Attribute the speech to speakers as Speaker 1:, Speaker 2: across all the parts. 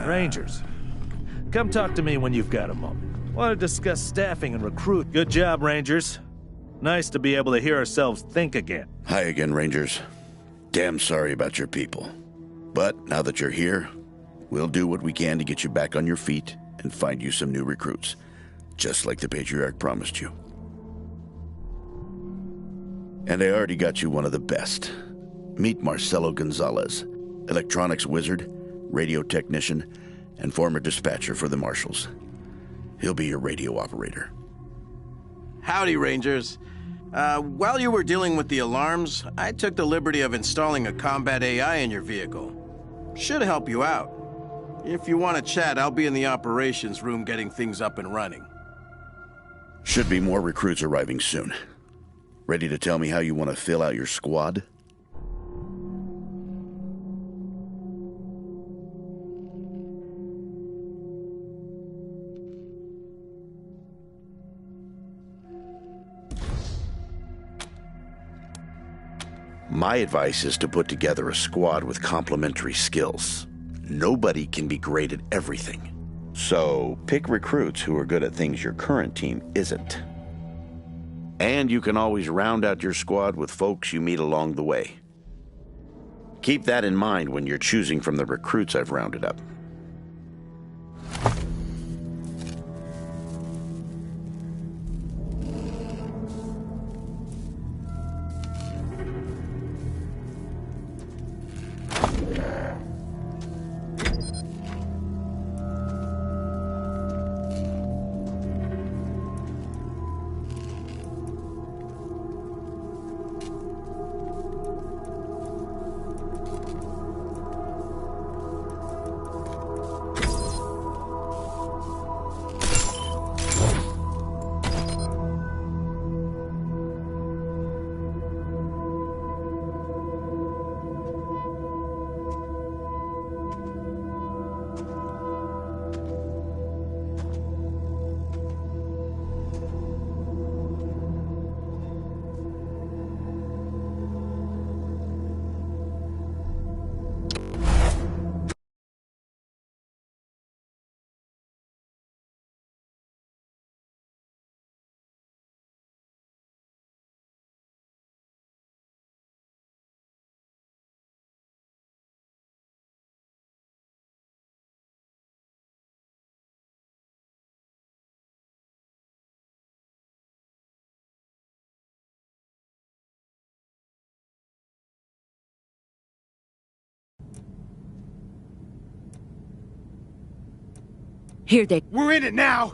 Speaker 1: Rangers, come talk to me when you've got a moment. Want to discuss staffing and recruit. Good job, Rangers. Nice to be able to hear ourselves think again.
Speaker 2: Hi again, Rangers. Damn sorry about your people. But now that you're here, we'll do what we can to get you back on your feet and find you some new recruits, just like the Patriarch promised you. And I already got you one of the best. Meet Marcelo Gonzalez, electronics wizard, radio technician, and former dispatcher for the Marshals. He'll be your radio operator.
Speaker 3: Howdy, Rangers. While you were dealing with the alarms, I took the liberty of installing a combat AI in your vehicle. Should help you out. If you want to chat, I'll be in the operations room getting things up and running.
Speaker 2: Should be more recruits arriving soon. Ready to tell me how you want to fill out your squad? My advice is to put together a squad with complementary skills. Nobody can be great at everything. So pick recruits who are good at things your current team isn't. And you can always round out your squad with folks you meet along the way. Keep that in mind when you're choosing from the recruits I've rounded up.
Speaker 4: Here they...
Speaker 5: We're in it now!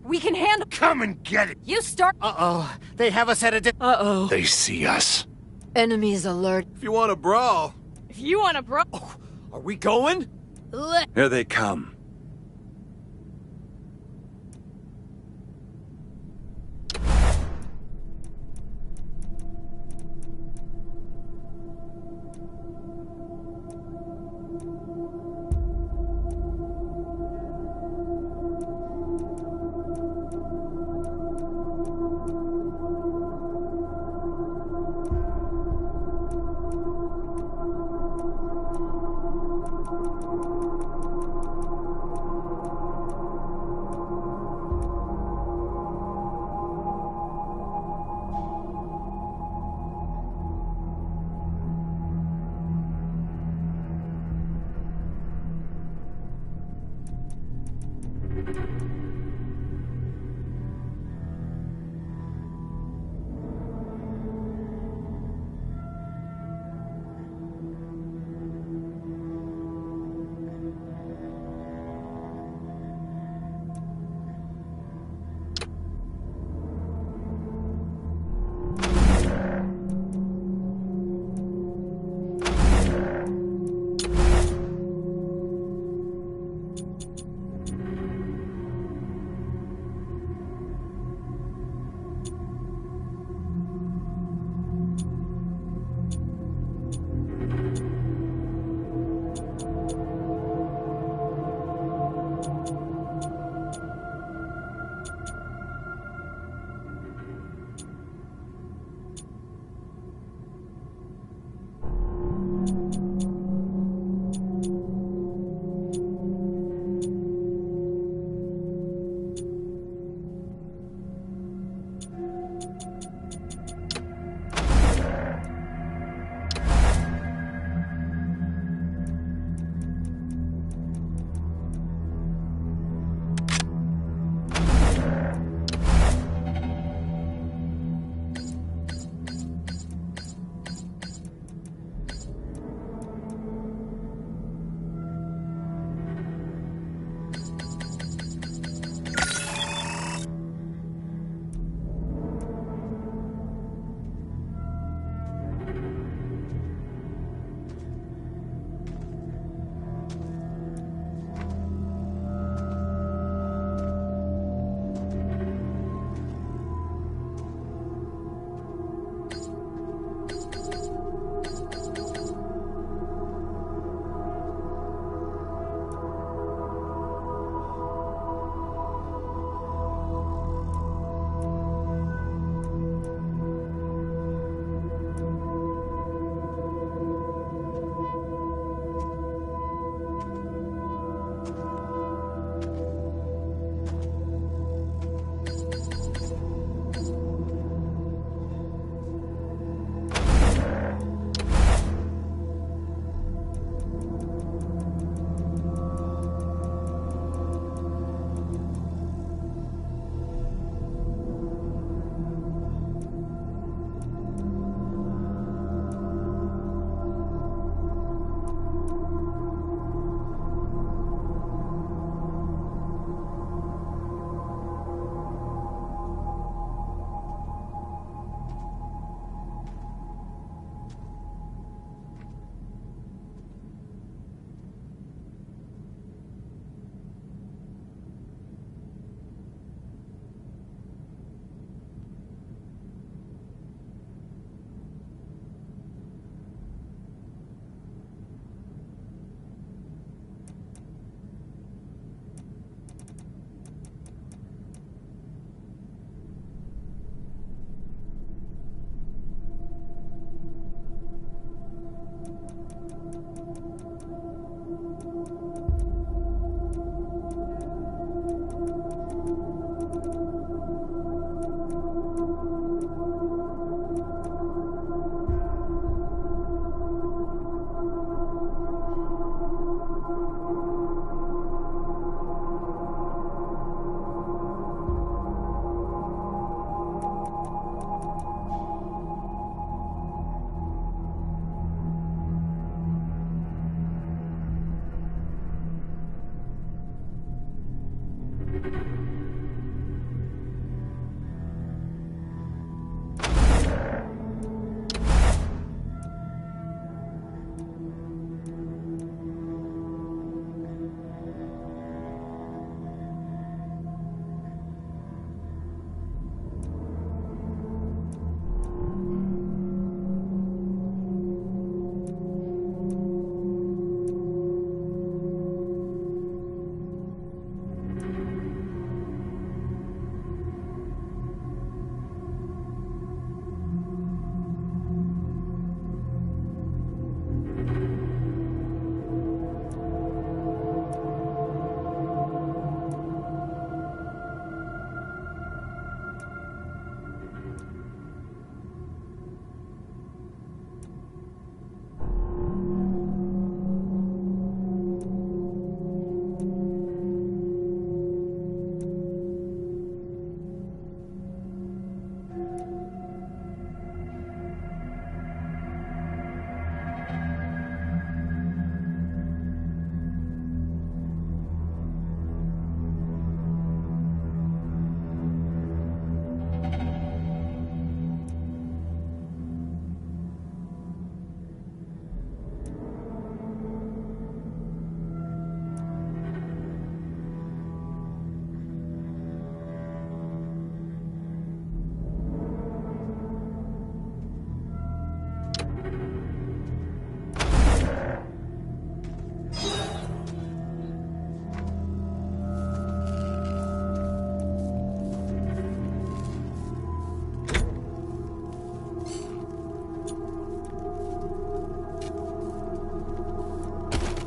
Speaker 4: We can handle...
Speaker 5: Come and get it!
Speaker 4: You start...
Speaker 5: Uh-oh. They have us at a...
Speaker 4: Uh-oh.
Speaker 5: They see us.
Speaker 4: Enemies alert.
Speaker 5: If you want to brawl...
Speaker 4: If you want to bro...
Speaker 5: Oh, are we going?
Speaker 1: Here they come.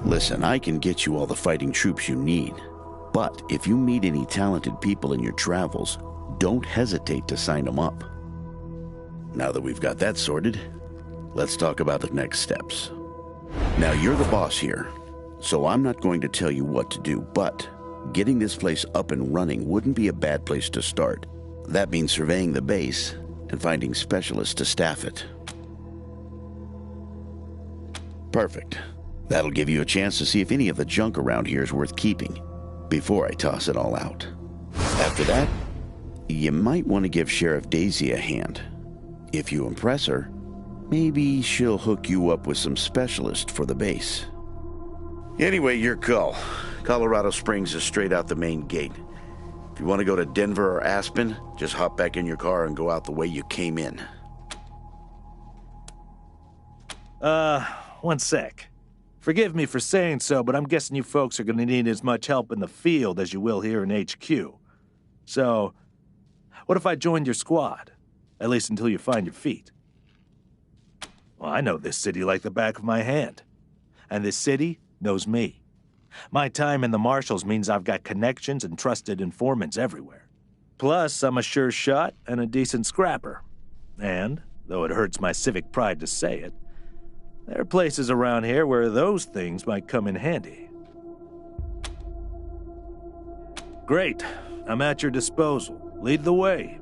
Speaker 2: Listen, I can get you all the fighting troops you need. But if you meet any talented people in your travels, don't hesitate to sign them up. Now that we've got that sorted, let's talk about the next steps. Now, you're the boss here, so I'm not going to tell you what to do, but getting this place up and running wouldn't be a bad place to start. That means surveying the base and finding specialists to staff it. Perfect. That'll give you a chance to see if any of the junk around here is worth keeping before I toss it all out. After that, you might want to give Sheriff Daisy a hand. If you impress her, maybe she'll hook you up with some specialist for the base. Anyway, your call. Colorado Springs is straight out the main gate. If you want to go to Denver or Aspen, just hop back in your car and go out the way you came in.
Speaker 1: One sec. Forgive me for saying so, but I'm guessing you folks are gonna need as much help in the field as you will here in HQ. So, what if I joined your squad? At least until you find your feet. Well, I know this city like the back of my hand. And this city knows me. My time in the Marshals means I've got connections and trusted informants everywhere. Plus, I'm a sure shot and a decent scrapper. And, though it hurts my civic pride to say it, there are places around here where those things might come in handy. Great. I'm at your disposal. Lead the way.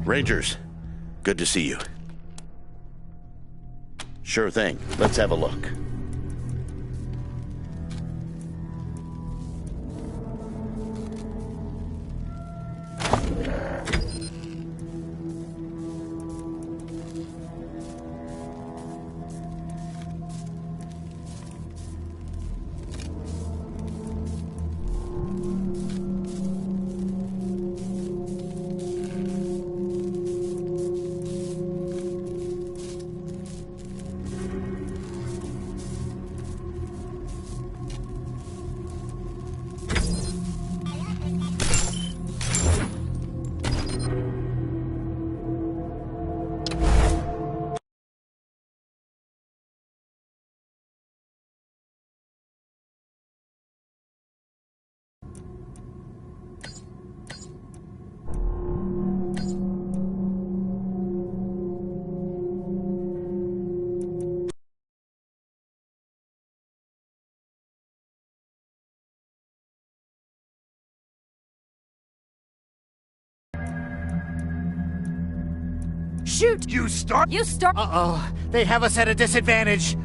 Speaker 2: Rangers, good to see you. Sure thing. Let's have a look.
Speaker 4: Shoot!
Speaker 5: You start.
Speaker 4: You start.
Speaker 5: Uh-oh. They have us at a disadvantage.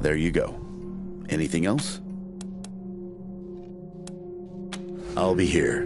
Speaker 2: there you go. Anything else? I'll be here.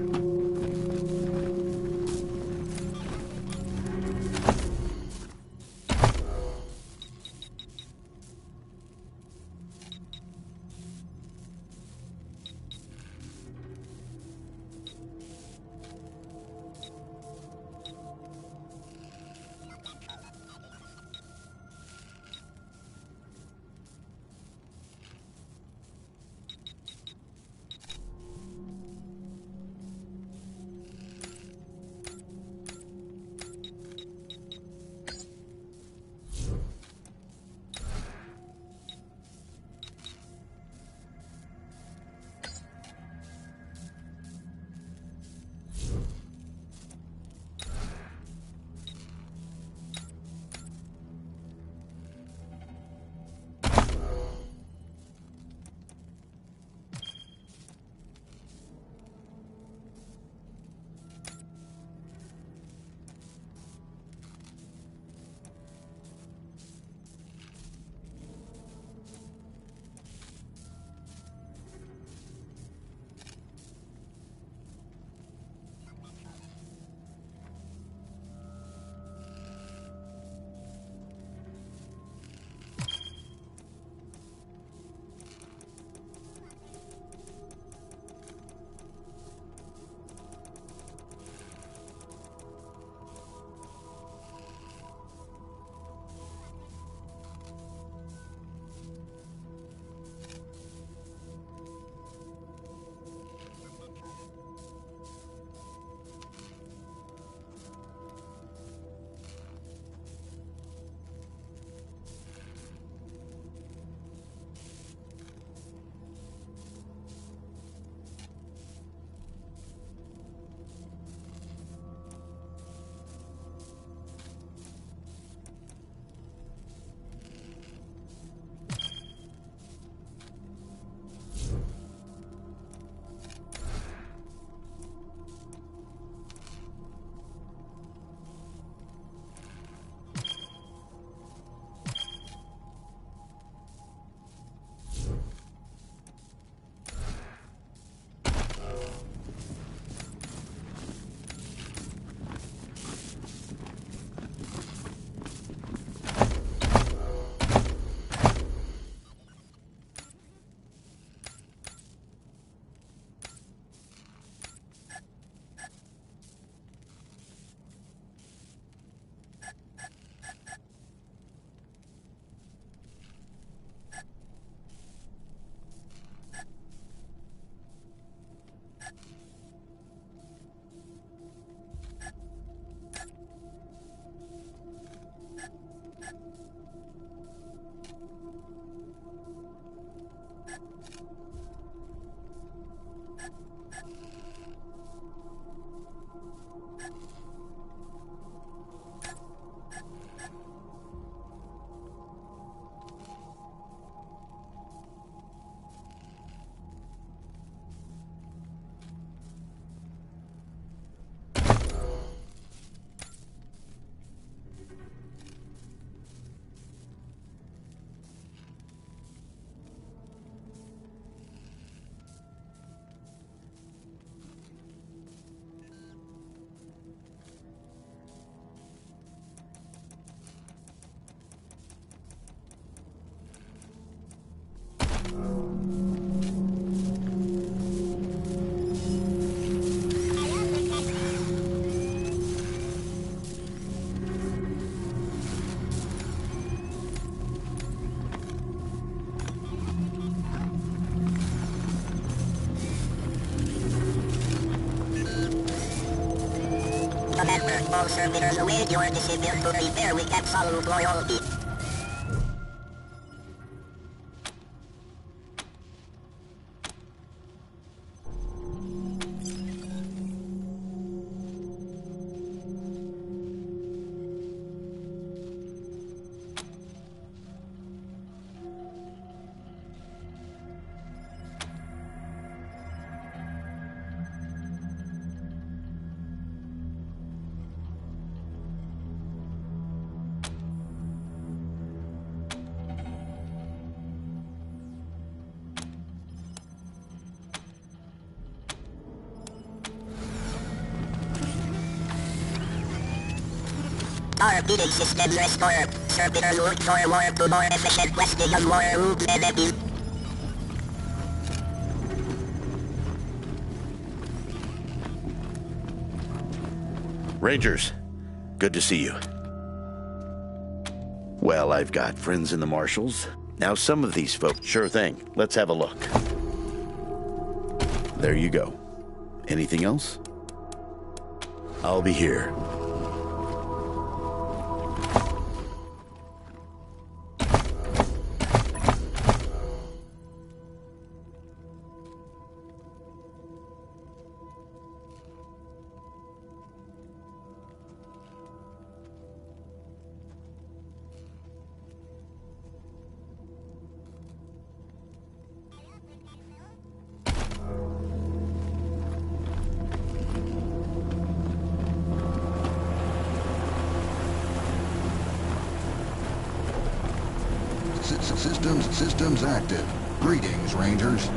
Speaker 6: Remember, all servitors await your decision to prepare with absolute loyalty. Our feeding systems restore. Servitor look for more to more efficient questing of more root enemies.
Speaker 2: Rangers, good to see you. Well, I've got friends in the Marshals. Now some of these folks... Sure thing. Let's have a look. There you go. Anything else? I'll be here.
Speaker 7: Systems active. Greetings, Rangers.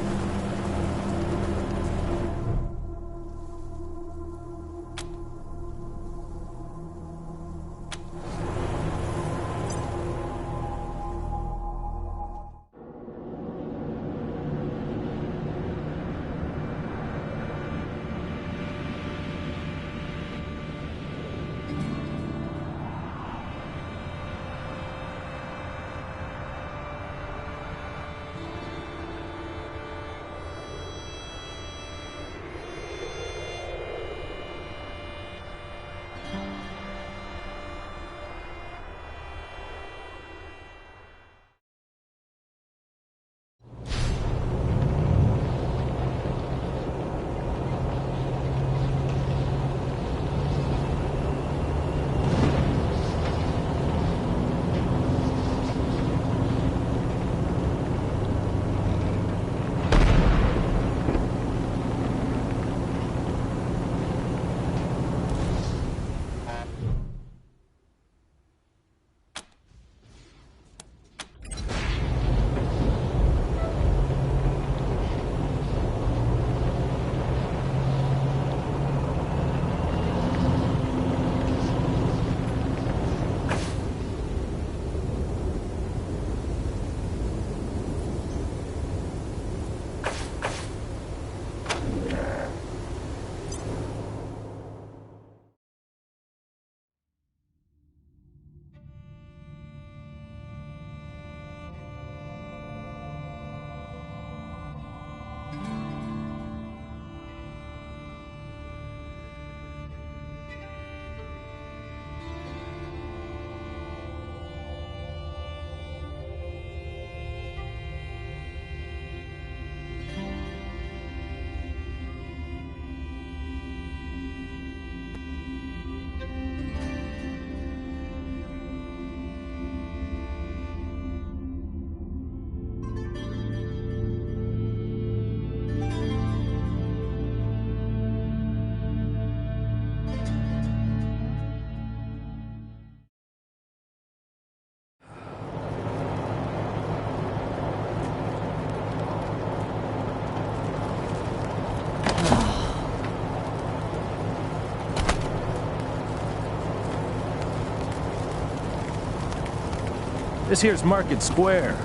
Speaker 1: This here's Market Square.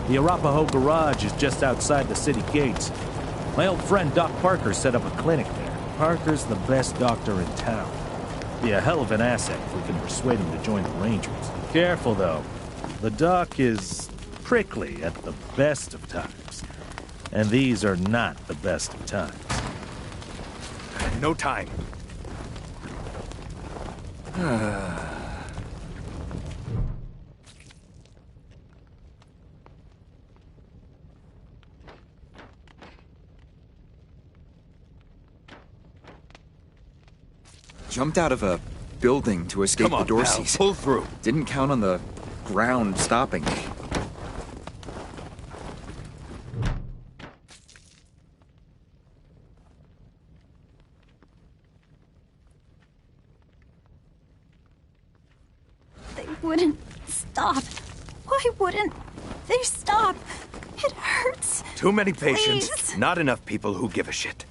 Speaker 1: The Arapahoe Garage is just outside the city gates. My old friend Doc Parker set up a clinic there. Parker's the best doctor in town. Be a hell of an asset if we can persuade him to join the Rangers. Careful, though. The Doc is prickly at the best of times. And these are not the best of times.
Speaker 5: No time.
Speaker 8: Jumped out of a building to escape
Speaker 5: Come on,
Speaker 8: the Dorseys.
Speaker 5: pal, pull through.
Speaker 8: Didn't count on the ground stopping me.
Speaker 9: They wouldn't stop. Why wouldn't they stop? It hurts.
Speaker 5: Too many patients,
Speaker 9: Please.
Speaker 5: not enough people who give a shit.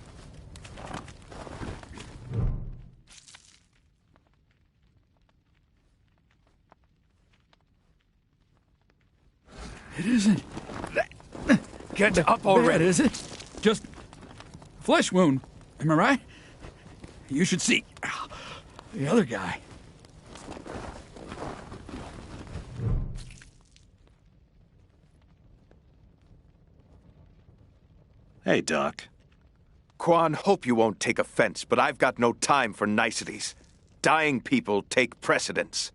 Speaker 10: It isn't.
Speaker 5: Get up already.
Speaker 10: Bad, is it? Just flesh wound. Am I right? You should see the other guy.
Speaker 1: Hey, Doc.
Speaker 5: Quan, hope you won't take offense, but I've got no time for niceties. Dying people take precedence.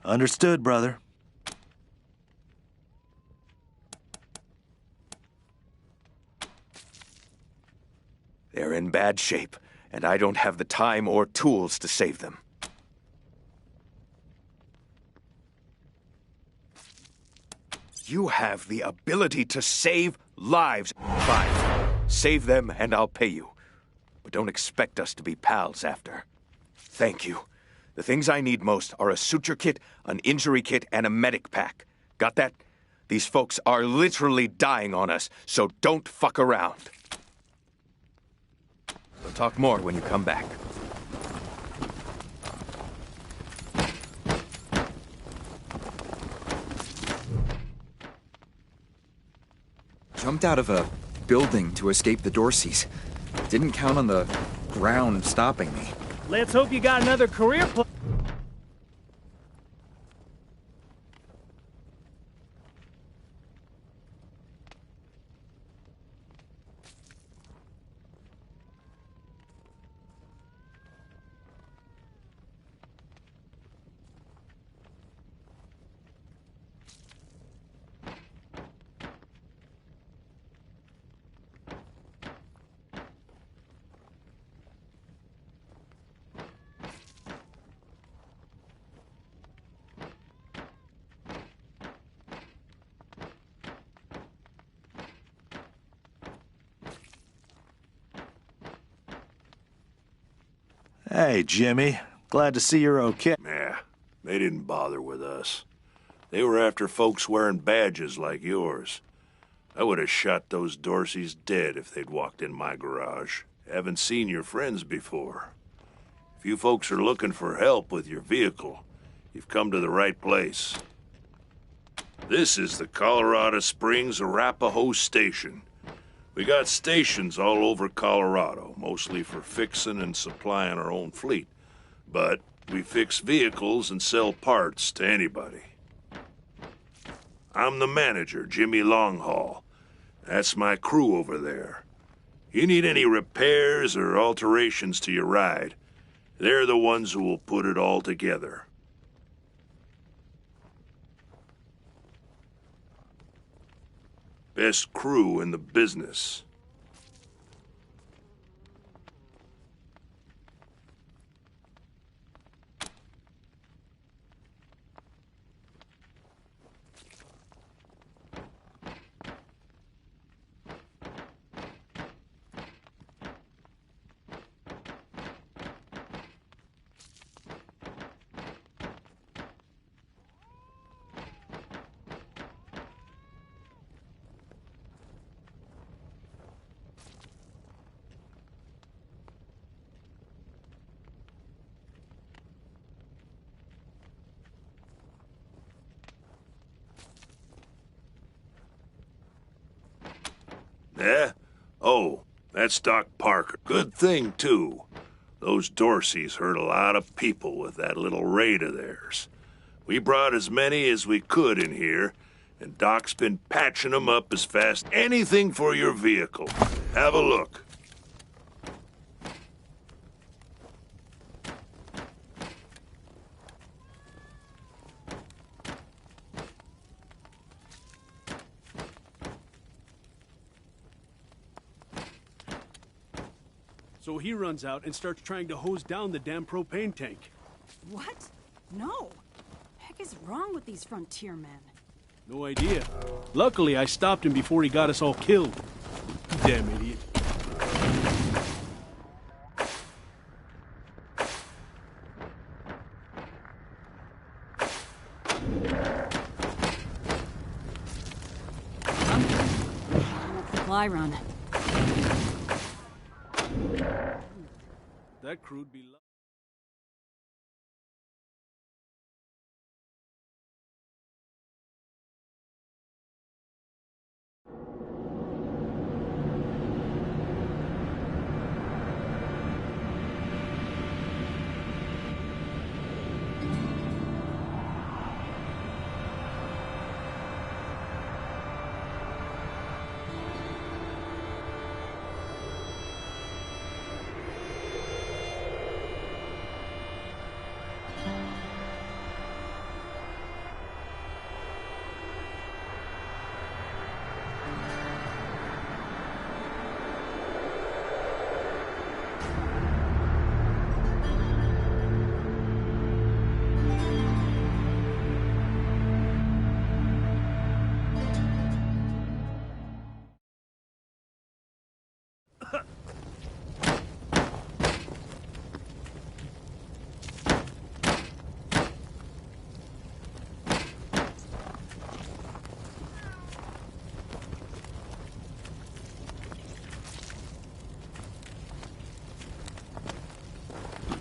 Speaker 1: Understood, brother.
Speaker 5: They're in bad shape, and I don't have the time or tools to save them. You have the ability to save lives. Fine. Save them, and I'll pay you. But don't expect us to be pals after. Thank you. The things I need most are a suture kit, an injury kit, and a medic pack. Got that? These folks are literally dying on us, so don't fuck around. We'll talk more when you come back.
Speaker 8: Jumped out of a building to escape the Dorseys. Didn't count on the ground stopping me.
Speaker 11: Let's hope you got another career plan.
Speaker 1: Hey, Jimmy. Glad to see you're okay.
Speaker 12: Yeah, they didn't bother with us. They were after folks wearing badges like yours. I would have shot those Dorseys dead if they'd walked in my garage. Haven't seen your friends before. If you folks are looking for help with your vehicle, you've come to the right place. This is the Colorado Springs Arapahoe Station. We got stations all over Colorado, mostly for fixing and supplying our own fleet. But we fix vehicles and sell parts to anybody. I'm the manager, Jimmy Longhaul. That's my crew over there. You need any repairs or alterations to your ride, they're the ones who will put it all together. Best crew in the business. Yeah? Oh, that's Doc Parker. Good thing, too. Those Dorseys hurt a lot of people with that little raid of theirs. We brought as many as we could in here, and Doc's been patching them up as fast as anything for your vehicle. Have a look.
Speaker 13: So he runs out and starts trying to hose down the damn propane tank.
Speaker 9: What? No. Heck is wrong with these frontier men?
Speaker 13: No idea. Luckily, I stopped him before he got us all killed. Damn idiot.
Speaker 9: Supply run.
Speaker 13: That crew'd be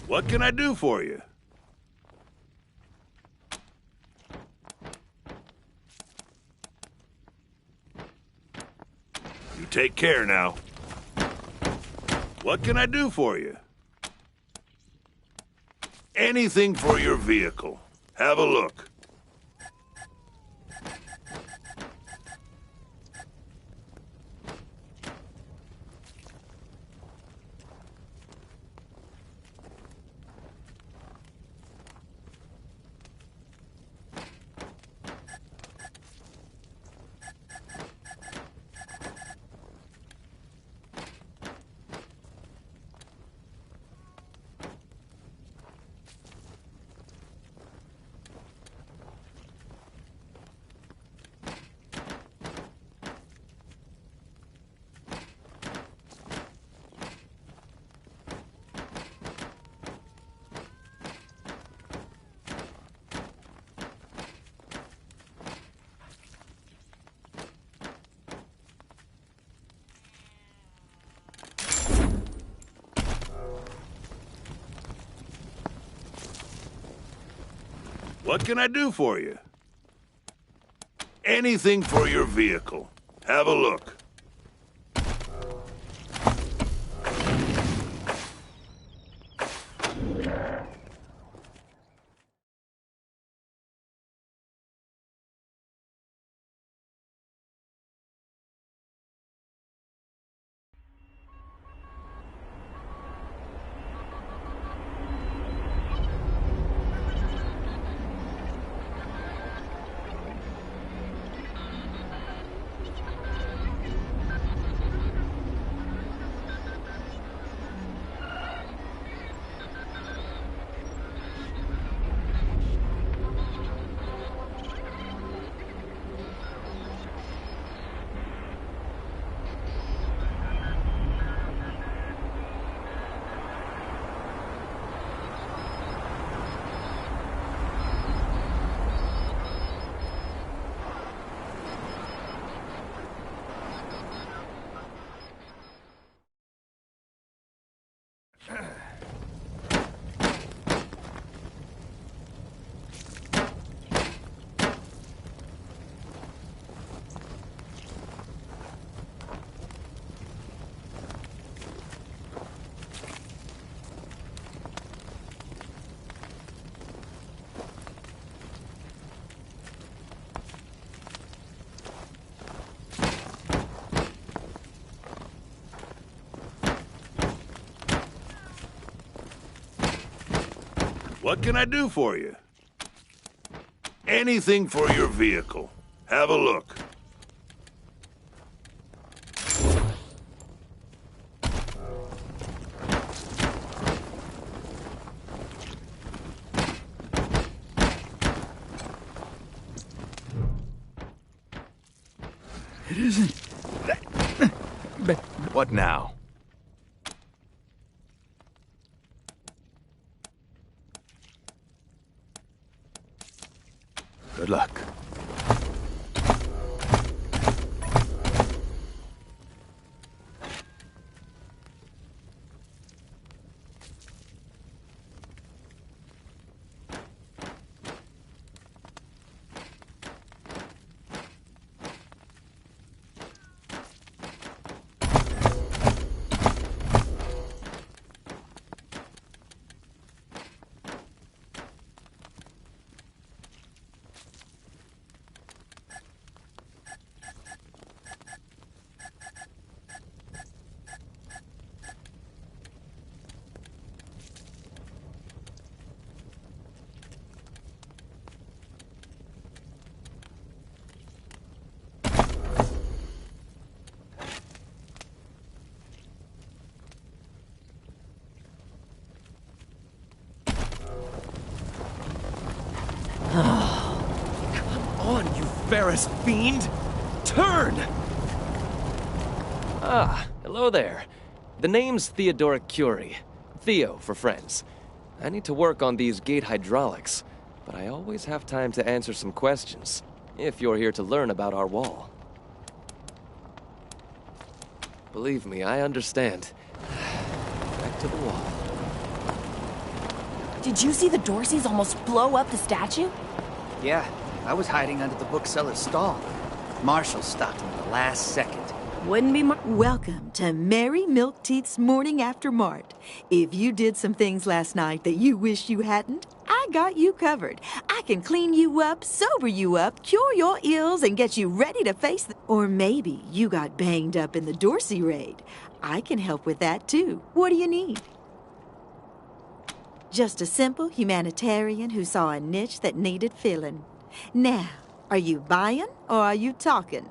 Speaker 12: What can I do for you? You take care now. What can I do for you? Anything for your vehicle. Have a look. What can I do for you? Anything for your vehicle. Have a look. What can I do for you? Anything for your vehicle. Have a look.
Speaker 10: It isn't.
Speaker 5: What now? Good luck.
Speaker 14: Ferris fiend! Turn! Ah, hello there. The name's Theodoric Curie. Theo for friends. I need to work on these gate hydraulics, but I always have time to answer some questions, if you're here to learn about our wall. Believe me, I understand. Back to the wall.
Speaker 4: Did you see the Dorseys almost blow up the statue?
Speaker 15: Yeah, I was hiding under the bookseller's stall. Marshall stopped me the last second.
Speaker 16: Wouldn't be Welcome to Mary Milk Teeth's Morning After Mart. If you did some things last night that you wish you hadn't, I got you covered. I can clean you up, sober you up, cure your ills, and get you ready to face the... Or maybe you got banged up in the Dorsey raid. I can help with that, too. What do you need? Just a simple humanitarian who saw a niche that needed filling. Now, are you buying or are you talking?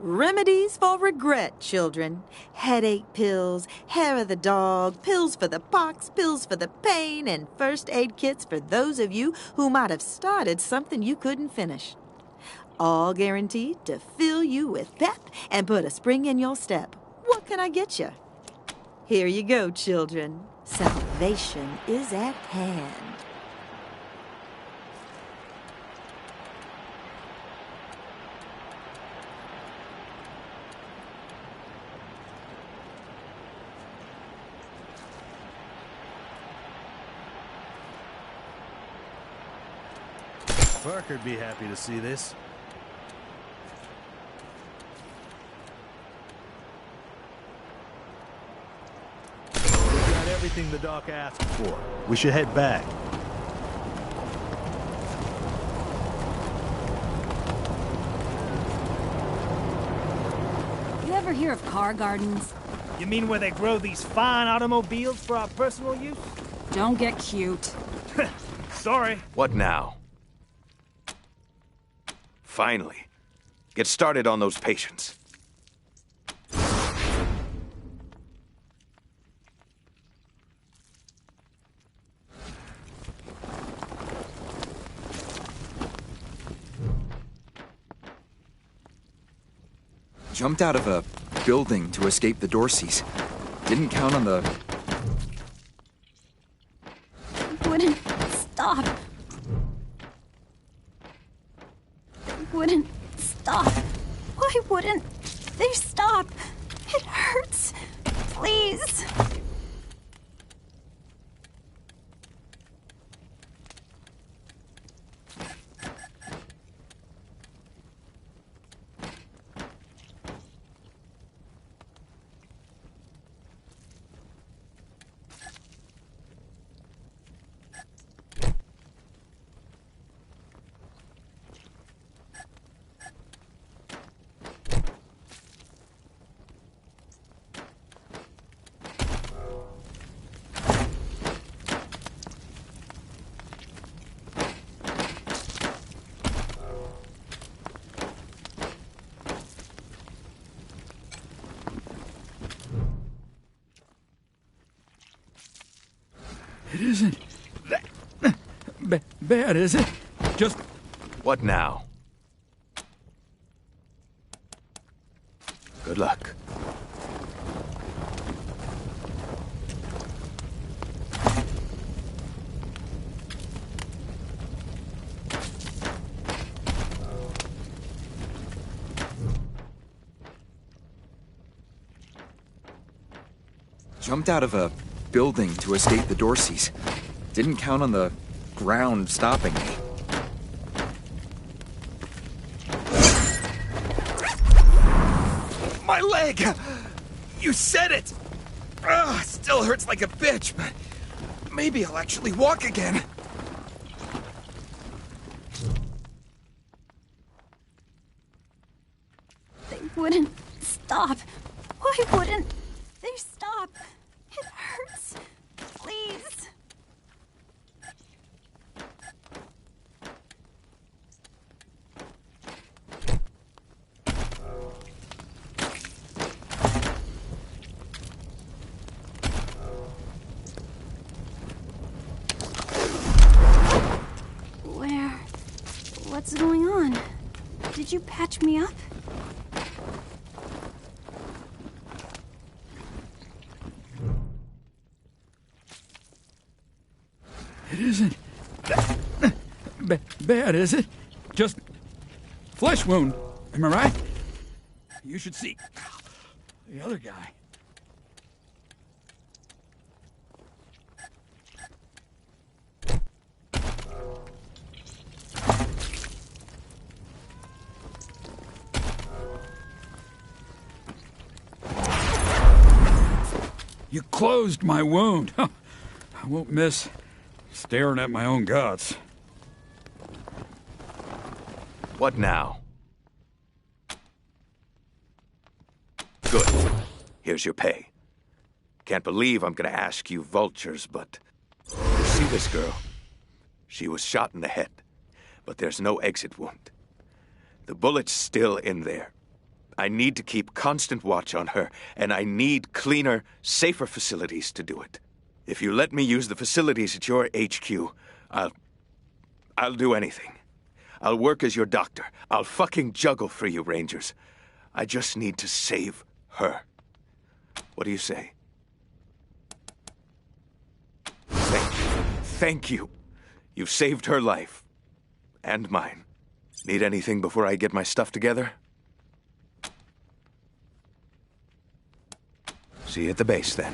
Speaker 16: Remedies for regret, children. Headache pills, hair of the dog, pills for the pox, pills for the pain, and first aid kits for those of you who might have started something you couldn't finish. All guaranteed to fill you with pep and put a spring in your step. What can I get you? Here you go, children. Salvation is at hand.
Speaker 1: Parker'd be happy to see this. We've got everything the doc asked for. We should head back.
Speaker 9: You ever hear of car gardens?
Speaker 11: You mean where they grow these fine automobiles for our personal use?
Speaker 9: Don't get cute.
Speaker 11: Sorry.
Speaker 5: What now? Finally. Get started on those patients.
Speaker 8: Jumped out of a building to escape the Dorseys. Didn't count on the...
Speaker 9: Wouldn't stop. Wouldn't stop. Why wouldn't they stop? It hurts. Please.
Speaker 10: It isn't that bad, is it? Just...
Speaker 5: What now? Good luck.
Speaker 8: Jumped out of a building to escape the Dorseys. Didn't count on the ground stopping me. My leg! You said it! Ugh, still hurts like a bitch, but maybe I'll actually walk again.
Speaker 9: They wouldn't stop. Why wouldn't they stop? It hurts. Please. What's going on? Did you patch me up?
Speaker 10: It isn't that bad, is it? Just flesh wound. Am I right? You should see the other guy. You closed my wound. I won't miss staring at my own guts.
Speaker 5: What now? Good. Here's your pay. Can't believe I'm gonna ask you vultures, but... You see this girl? She was shot in the head, but there's no exit wound. The bullet's still in there. I need to keep constant watch on her, and I need cleaner, safer facilities to do it. If you let me use the facilities at your HQ, I'll do anything. I'll work as your doctor. I'll fucking juggle for you, Rangers. I just need to save her. What do you say? Thank you. You've saved her life. And mine. Need anything before I get my stuff together? See you at the base, then.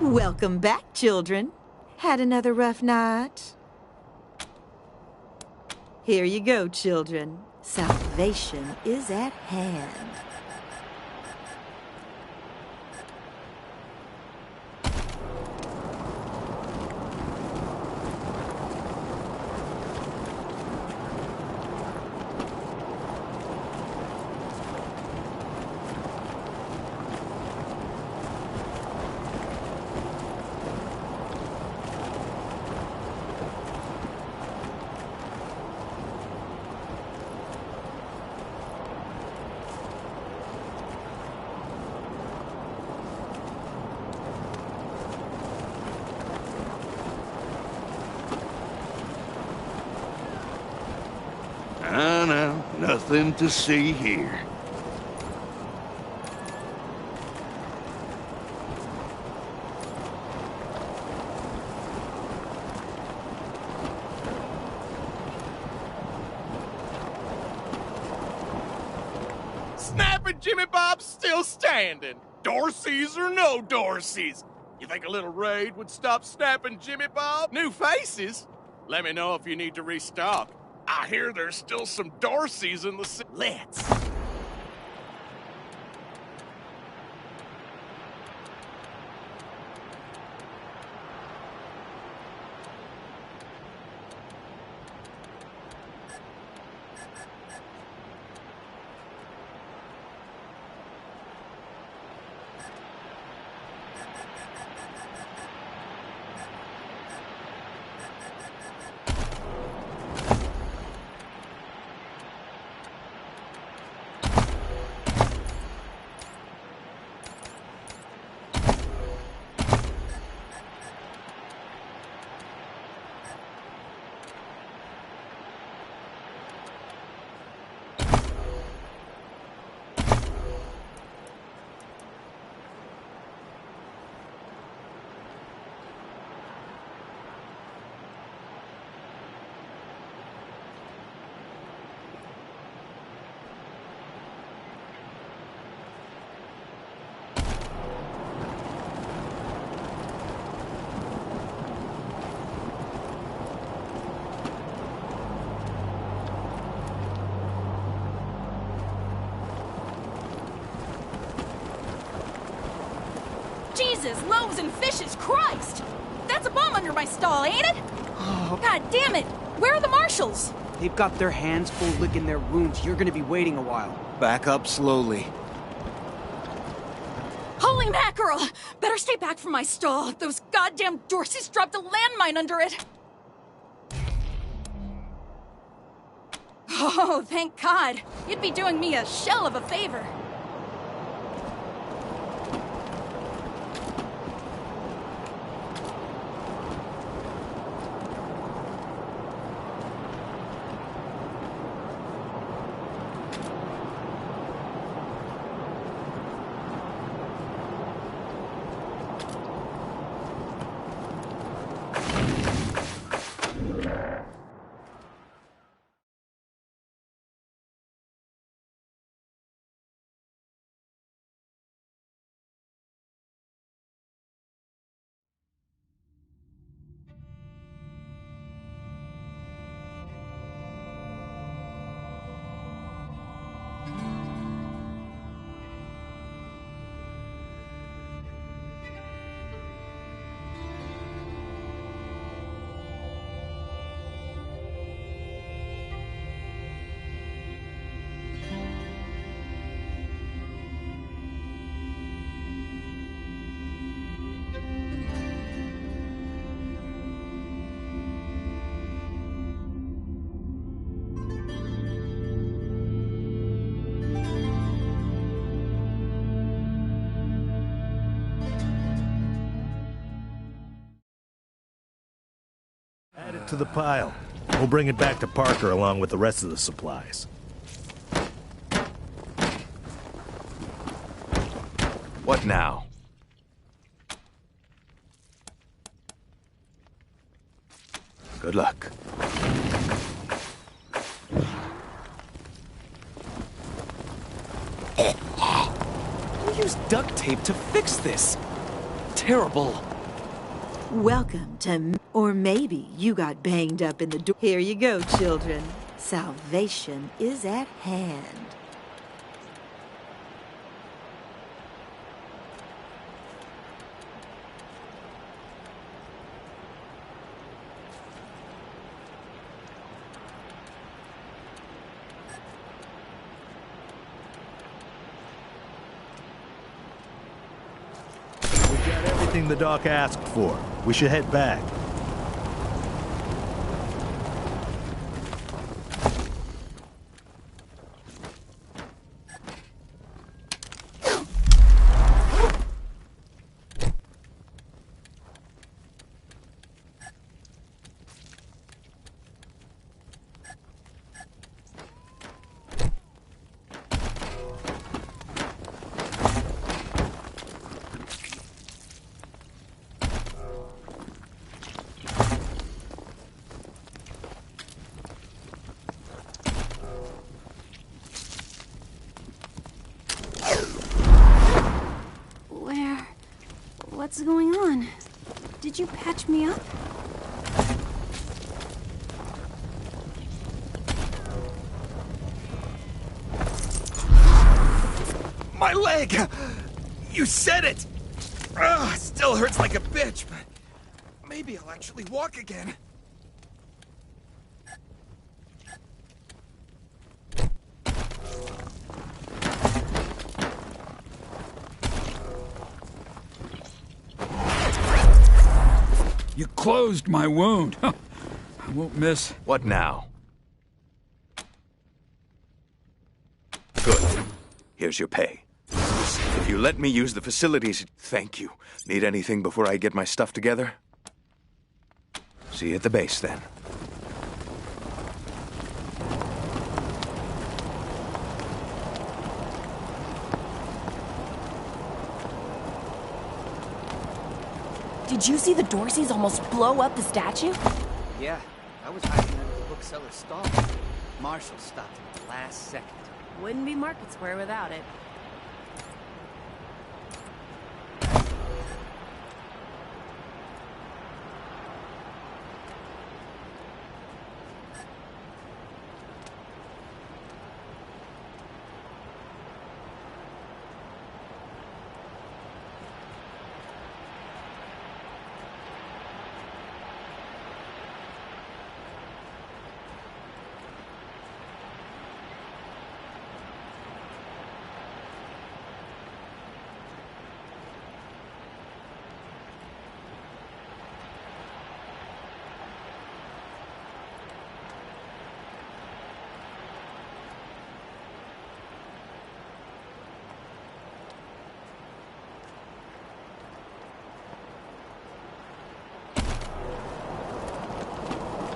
Speaker 16: Welcome back, children. Had another rough night? Here you go, children. Salvation is at hand.
Speaker 12: No, nothing to see here.
Speaker 17: Snapping Jimmy Bob's still standing. Dorsey's or no Dorsey's. You think a little raid would stop snapping Jimmy Bob? New faces? Let me know if you need to restock. I hear there's still some Dorseys in the city. Let's.
Speaker 4: Jesus, loaves and fishes, Christ! That's a bomb under my stall, ain't it? Oh. God damn it! Where are the marshals?
Speaker 15: They've got their hands full licking their wounds. You're gonna be waiting a while. Back up slowly.
Speaker 4: Holy mackerel! Better stay back from my stall. Those goddamn Dorseys dropped a landmine under it. Oh, thank God. You'd be doing me a shell of a favor.
Speaker 1: Add it to the pile. We'll bring it back to Parker along with the rest of the supplies.
Speaker 5: What now? Good luck.
Speaker 14: Who used duct tape to fix this? Terrible.
Speaker 16: Welcome to... Or maybe you got banged up in the door. Here you go, children. Salvation is at hand.
Speaker 1: Everything the doc asked for. We should head back.
Speaker 9: What's going on? Did you patch me up?
Speaker 8: My leg! You said it! Ugh, still hurts like a bitch, but maybe I'll actually walk again.
Speaker 10: You closed my wound. I won't miss.
Speaker 5: What now? Good. Here's your pay. If you let me use the facilities, thank you. Need anything before I get my stuff together? See you at the base, then.
Speaker 4: Did you see the Dorseys almost blow up the statue?
Speaker 15: Yeah, I was hiding under the bookseller's stall. Marshall stopped him at the last second.
Speaker 4: Wouldn't be Market Square without it.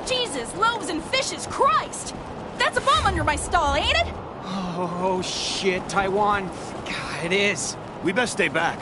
Speaker 4: Jesus, loaves and fishes, Christ! That's a bomb under my stall, ain't it?
Speaker 15: Oh, shit, Taiwan. God, it is.
Speaker 5: We best stay back.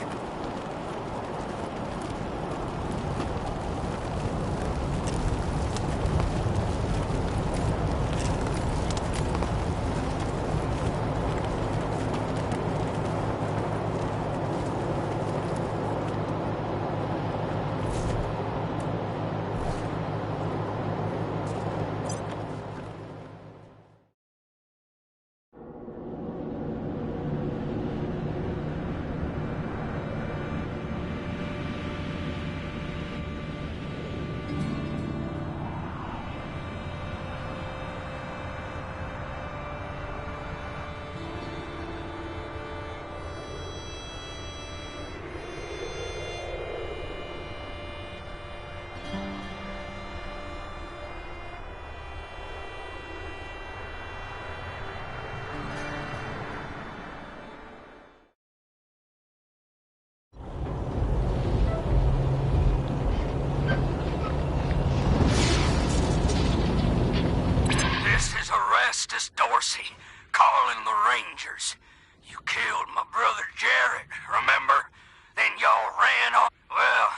Speaker 18: Justice Dorsey, calling the Rangers. You killed my brother Jarrett, remember? Then y'all ran off. Well,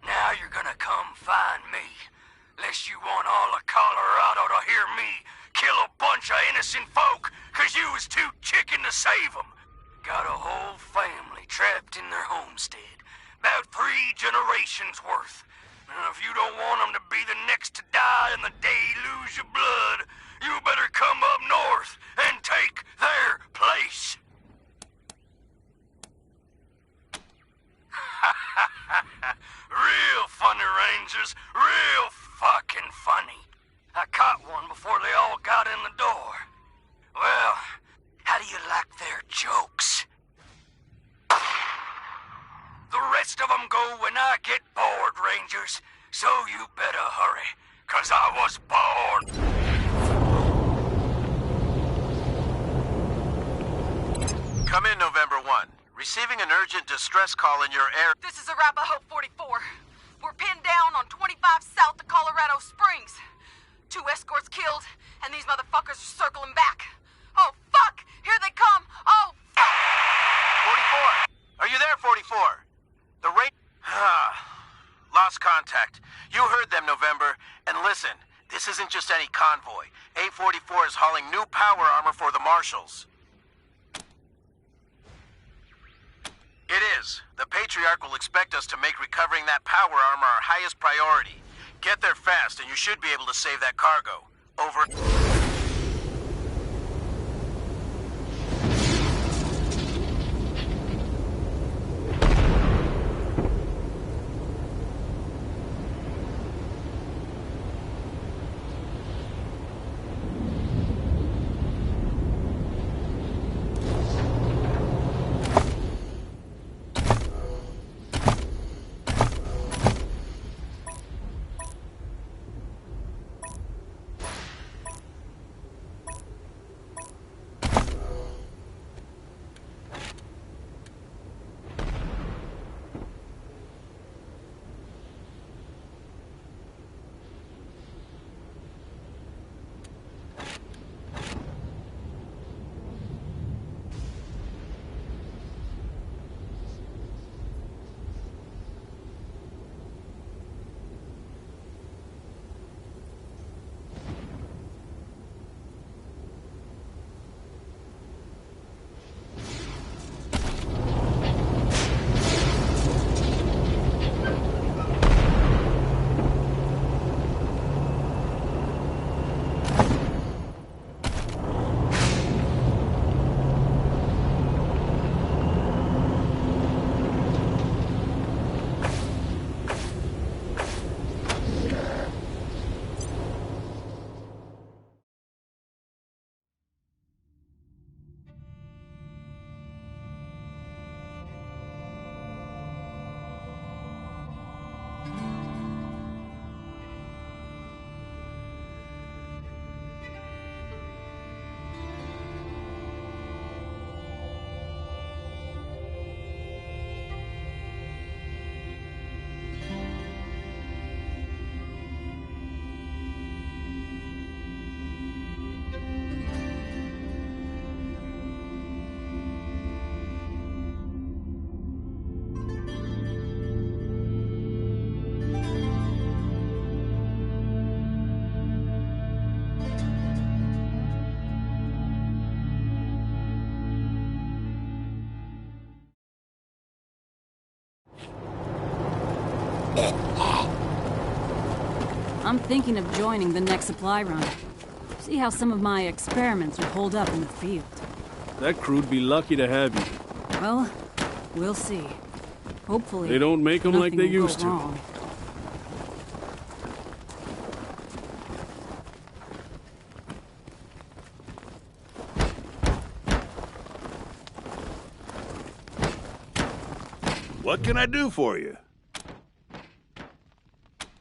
Speaker 18: now you're gonna come find me. Lest you want all of Colorado to hear me kill a bunch of innocent folk, 'cause you was too chicken to save them. Got a whole family trapped in their homestead. About 3 generations worth. rest of them go when I get bored, Rangers. So you better hurry, 'cause I was bored.
Speaker 3: Come in, November 1. Receiving an urgent distress call in your area.
Speaker 19: This is Arapahoe 44. We're pinned down on 25 south of Colorado Springs. 2 escorts killed, and these motherfuckers are circling back. Oh, fuck! Here they come! Oh, fuck!
Speaker 3: 44! Are you there, 44? The rain... Lost contact. You heard them, November. And listen, this isn't just any convoy. A44 is hauling new power armor for the Marshals. It is. The Patriarch will expect us to make recovering that power armor our highest priority. Get there fast, and you should be able to save that cargo. Over.
Speaker 9: I'm thinking of joining the next supply run. See how some of my experiments would hold up in the field.
Speaker 13: That crew'd be lucky to have you.
Speaker 9: Well, we'll see. Hopefully,
Speaker 13: they don't make them like they used to.
Speaker 9: Wrong.
Speaker 12: What can I do for you?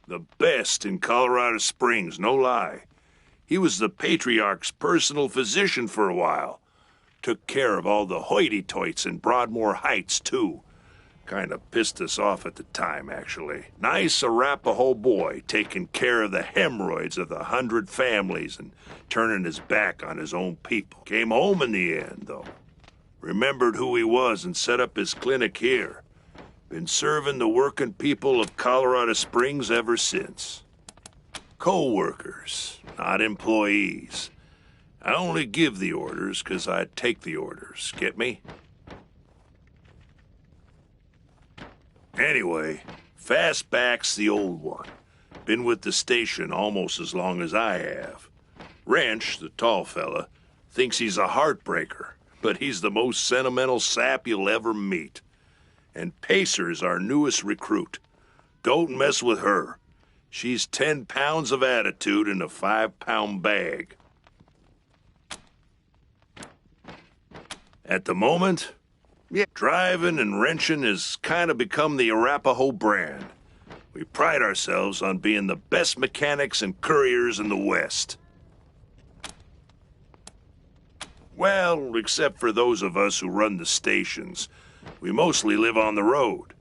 Speaker 12: The best in Colorado Springs, no lie. He was the Patriarch's personal physician for a while. Took care of all the hoity-toits in Broadmoor Heights, too. Kind of pissed us off at the time, actually. Nice Arapahoe boy, taking care of the hemorrhoids of the 100 families and turning his back on his own people. Came home in the end, though. Remembered who he was and set up his clinic here. Been serving the working people of Colorado Springs ever since. Co-workers, not employees. I only give the orders 'cause I take the orders. Get me? Anyway, Fastback's the old one. Been with the station almost as long as I have. Wrench, the tall fella, thinks he's a heartbreaker, but he's the most sentimental sap you'll ever meet. And Pacer's our newest recruit. Don't mess with her. She's 10 pounds of attitude in a 5-pound bag. At the moment, Yeah, driving and wrenching has kind of become the Arapaho brand. We pride ourselves on being the best mechanics and couriers in the West. Well, except for those of us who run the stations. We mostly live on the road.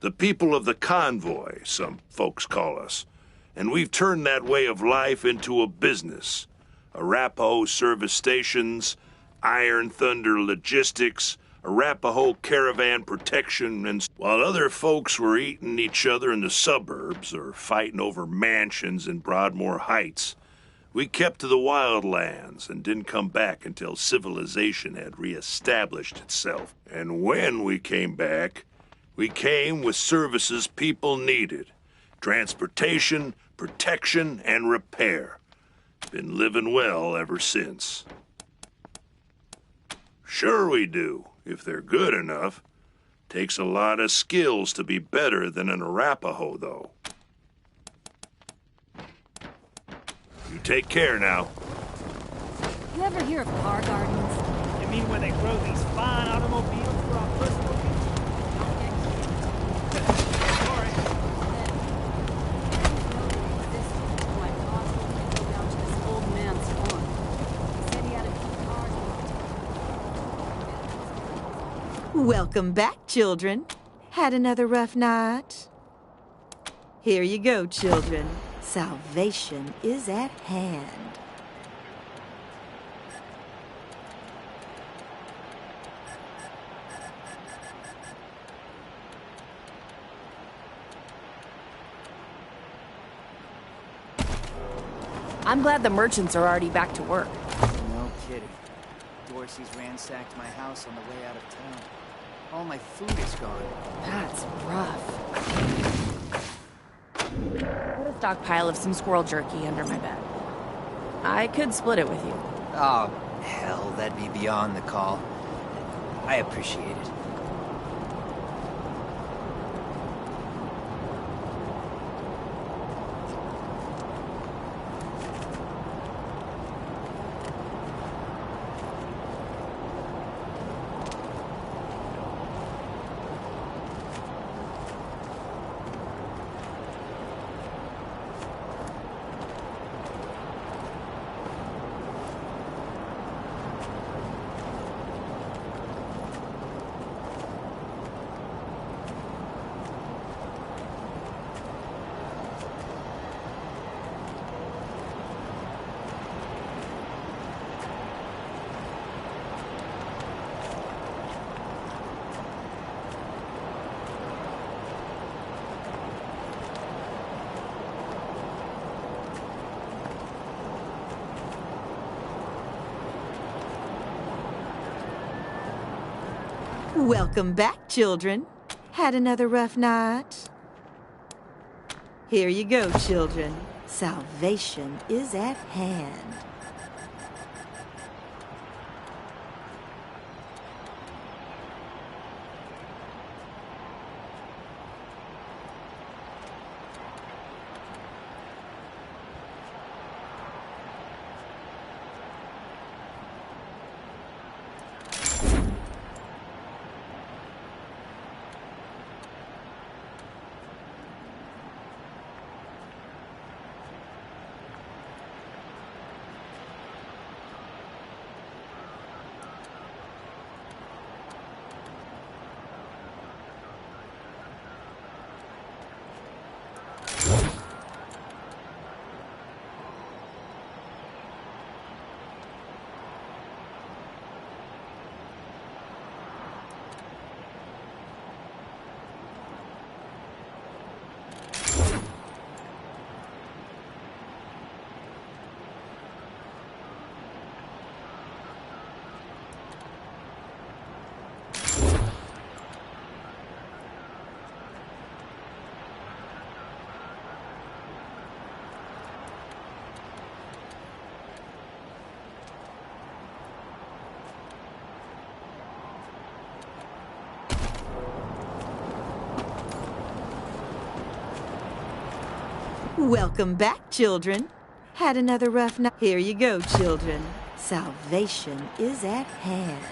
Speaker 12: The people of the convoy, some folks call us. And we've turned that way of life into a business. Arapaho service stations, Iron Thunder logistics, Arapaho caravan protection, and while other folks were eating each other in the suburbs or fighting over mansions in Broadmoor Heights, we kept to the wildlands and didn't come back until civilization had reestablished itself. And when we came back, we came with services people needed. Transportation, protection, and repair. Been living well ever since. Sure we do, if they're good enough. Takes a lot of skills to be better than an Arapaho, though. You take care now.
Speaker 9: You ever hear of car gardens?
Speaker 11: You mean where they grow these fine automobiles for our personal use?
Speaker 16: Welcome back, children. Had another rough night? Here you go, children. Salvation is at hand.
Speaker 20: I'm glad the merchants are already back to work.
Speaker 15: No kidding. Dorsey's ransacked my house on the way out of town. All my food is gone.
Speaker 20: That's rough. Put a stockpile of some squirrel jerky under my bed. I could split it with you.
Speaker 15: Oh, hell, that'd be beyond the call. I appreciate it.
Speaker 16: Welcome back, children. Had another rough night? Here you go, children. Salvation is at hand. Welcome back, children. Had another rough night? Here you go, children. Salvation is at hand.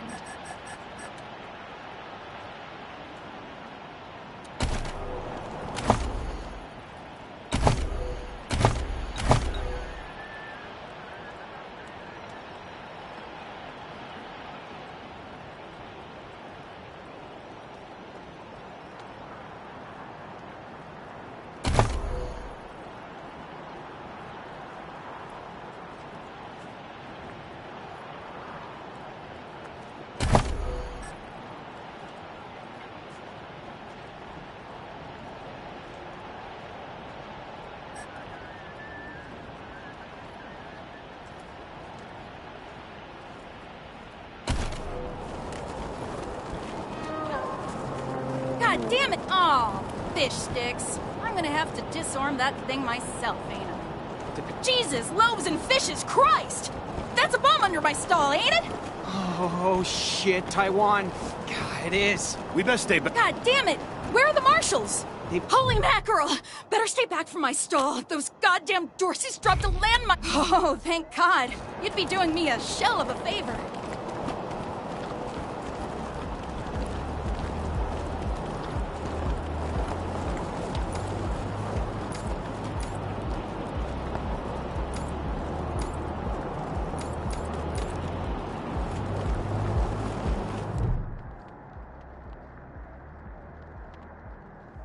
Speaker 4: God damn it! Oh, fish sticks. I'm gonna have to disarm that thing myself, ain't I? Jesus, loaves and fishes, Christ! That's a bomb under my stall, ain't it?
Speaker 15: Oh, shit, Taiwan. God, it is.
Speaker 5: We best stay back.
Speaker 4: God damn it! Where are the marshals? Holy mackerel! Better stay back from my stall. Those goddamn Dorseys dropped a landmine. Oh, thank God. You'd be doing me a shell of a favor.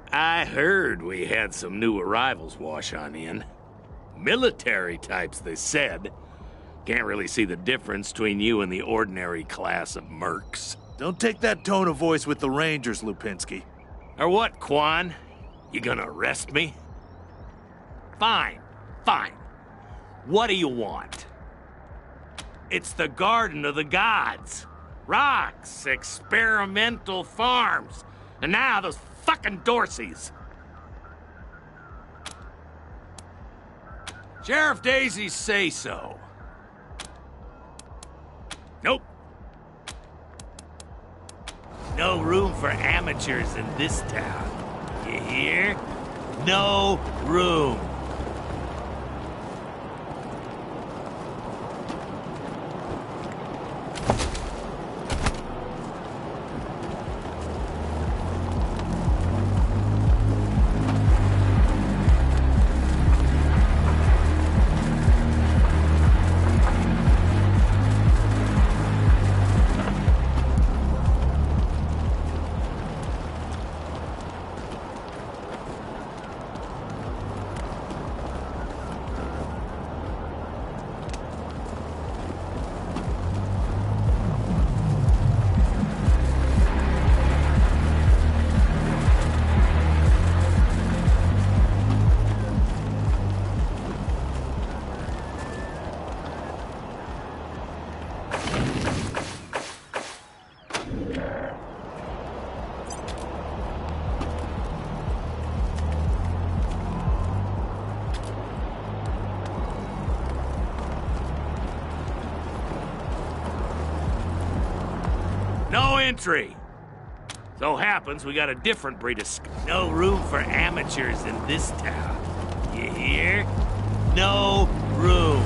Speaker 21: I heard we had some new arrivals wash on in. Military types, they said. Can't really see the difference between you and the ordinary class of mercs.
Speaker 1: Don't take that tone of voice with the Rangers, Lupinski.
Speaker 21: Or what, Quan? You gonna arrest me? Fine, fine. What do you want? It's the Garden of the Gods. Rocks, experimental farms. And now those fucking Dorseys. Sheriff Daisies say so. Nope. No room for amateurs in this town. You hear? No room. No entry. So happens we got a different breed of no room for amateurs in this town. You hear? No room.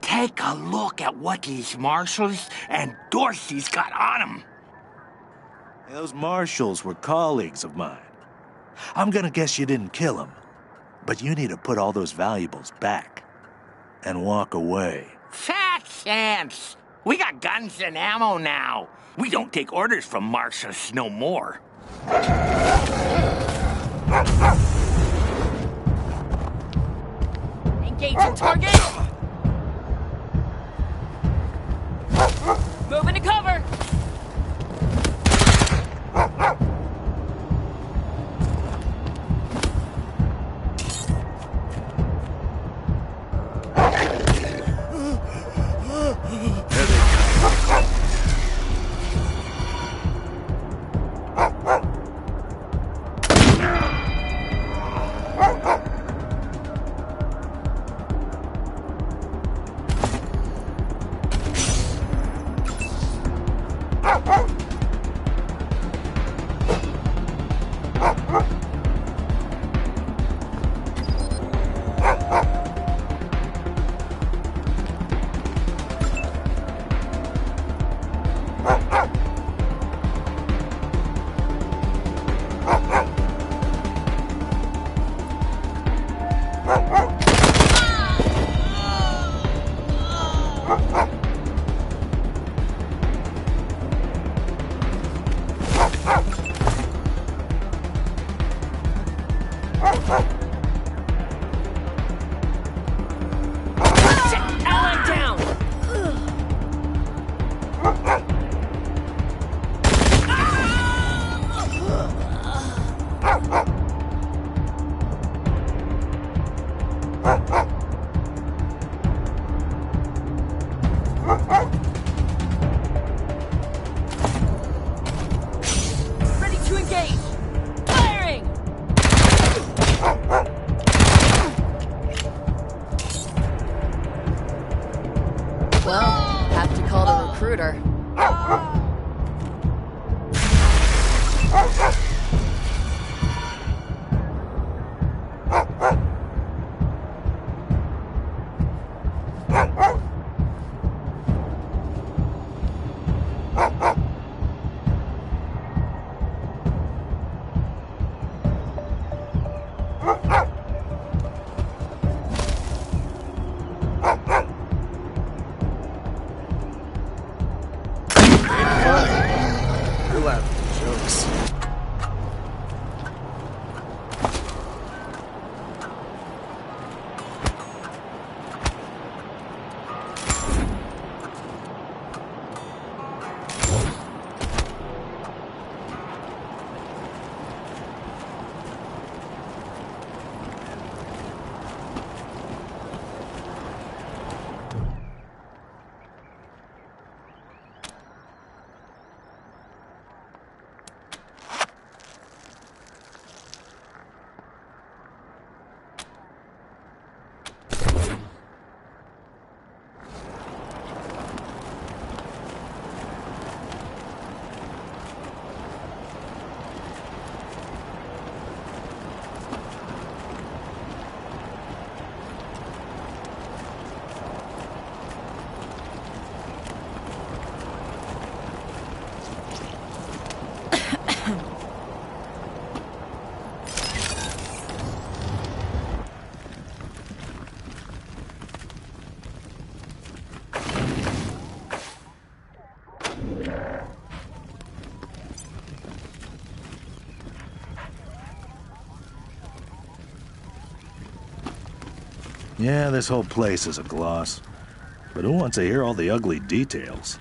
Speaker 18: Take a look at what these marshals and Dorsey's got on them.
Speaker 1: Those marshals were colleagues of mine. I'm gonna guess you didn't kill them, but you need to put all those valuables back and walk away.
Speaker 18: Fat chance. We got guns and ammo now. We don't take orders from marshals no more.
Speaker 4: Engaging target. Moving to cover.
Speaker 9: Ready to engage! Firing!
Speaker 20: Well, have to call the recruiter.
Speaker 3: You're laughing at jokes.
Speaker 1: Yeah, this whole place is a gloss. But who wants to hear all the ugly details?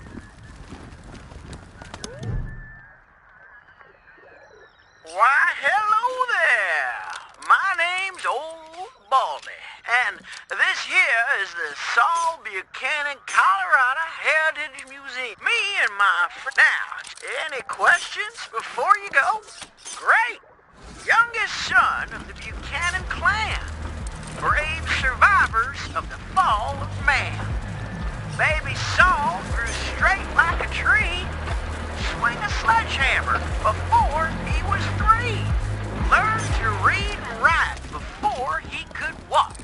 Speaker 18: Why, hello there. My name's Old Baldy, and this here is the Saul Buchanan, Colorado Heritage Museum. Me and my friend. Now, any questions before you go? Great. Youngest son of the Buchanan clan. Brave survivors of the fall of man. Baby Saul grew straight like a tree. Swing a sledgehammer before he was 3. Learned to read and write before he could walk.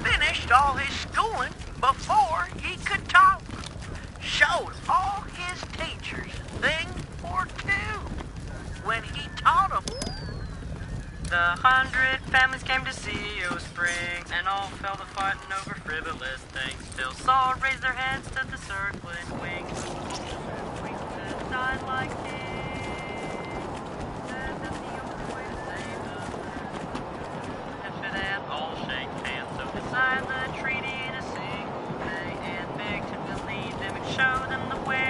Speaker 18: Finished all his schooling before he could talk. Showed all his teachers a thing or two when he taught them.
Speaker 6: The 100 families came to see O Springs, and all fell to fighting over frivolous things. Till Saul raised their heads to the circling wings of the bullshit wings that died like kings. Said that the only way to save them should have all shake hands. So they signed the treaty in a single day and begged him to lead them and show them the way.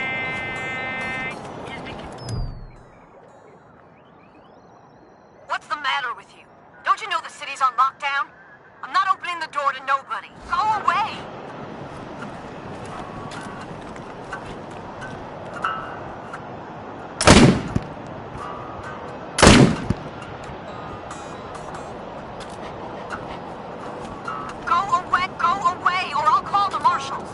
Speaker 19: What's the matter with you? Don't you know the city's on lockdown? I'm not opening the door to nobody. Go away! Go away, or I'll call the marshals.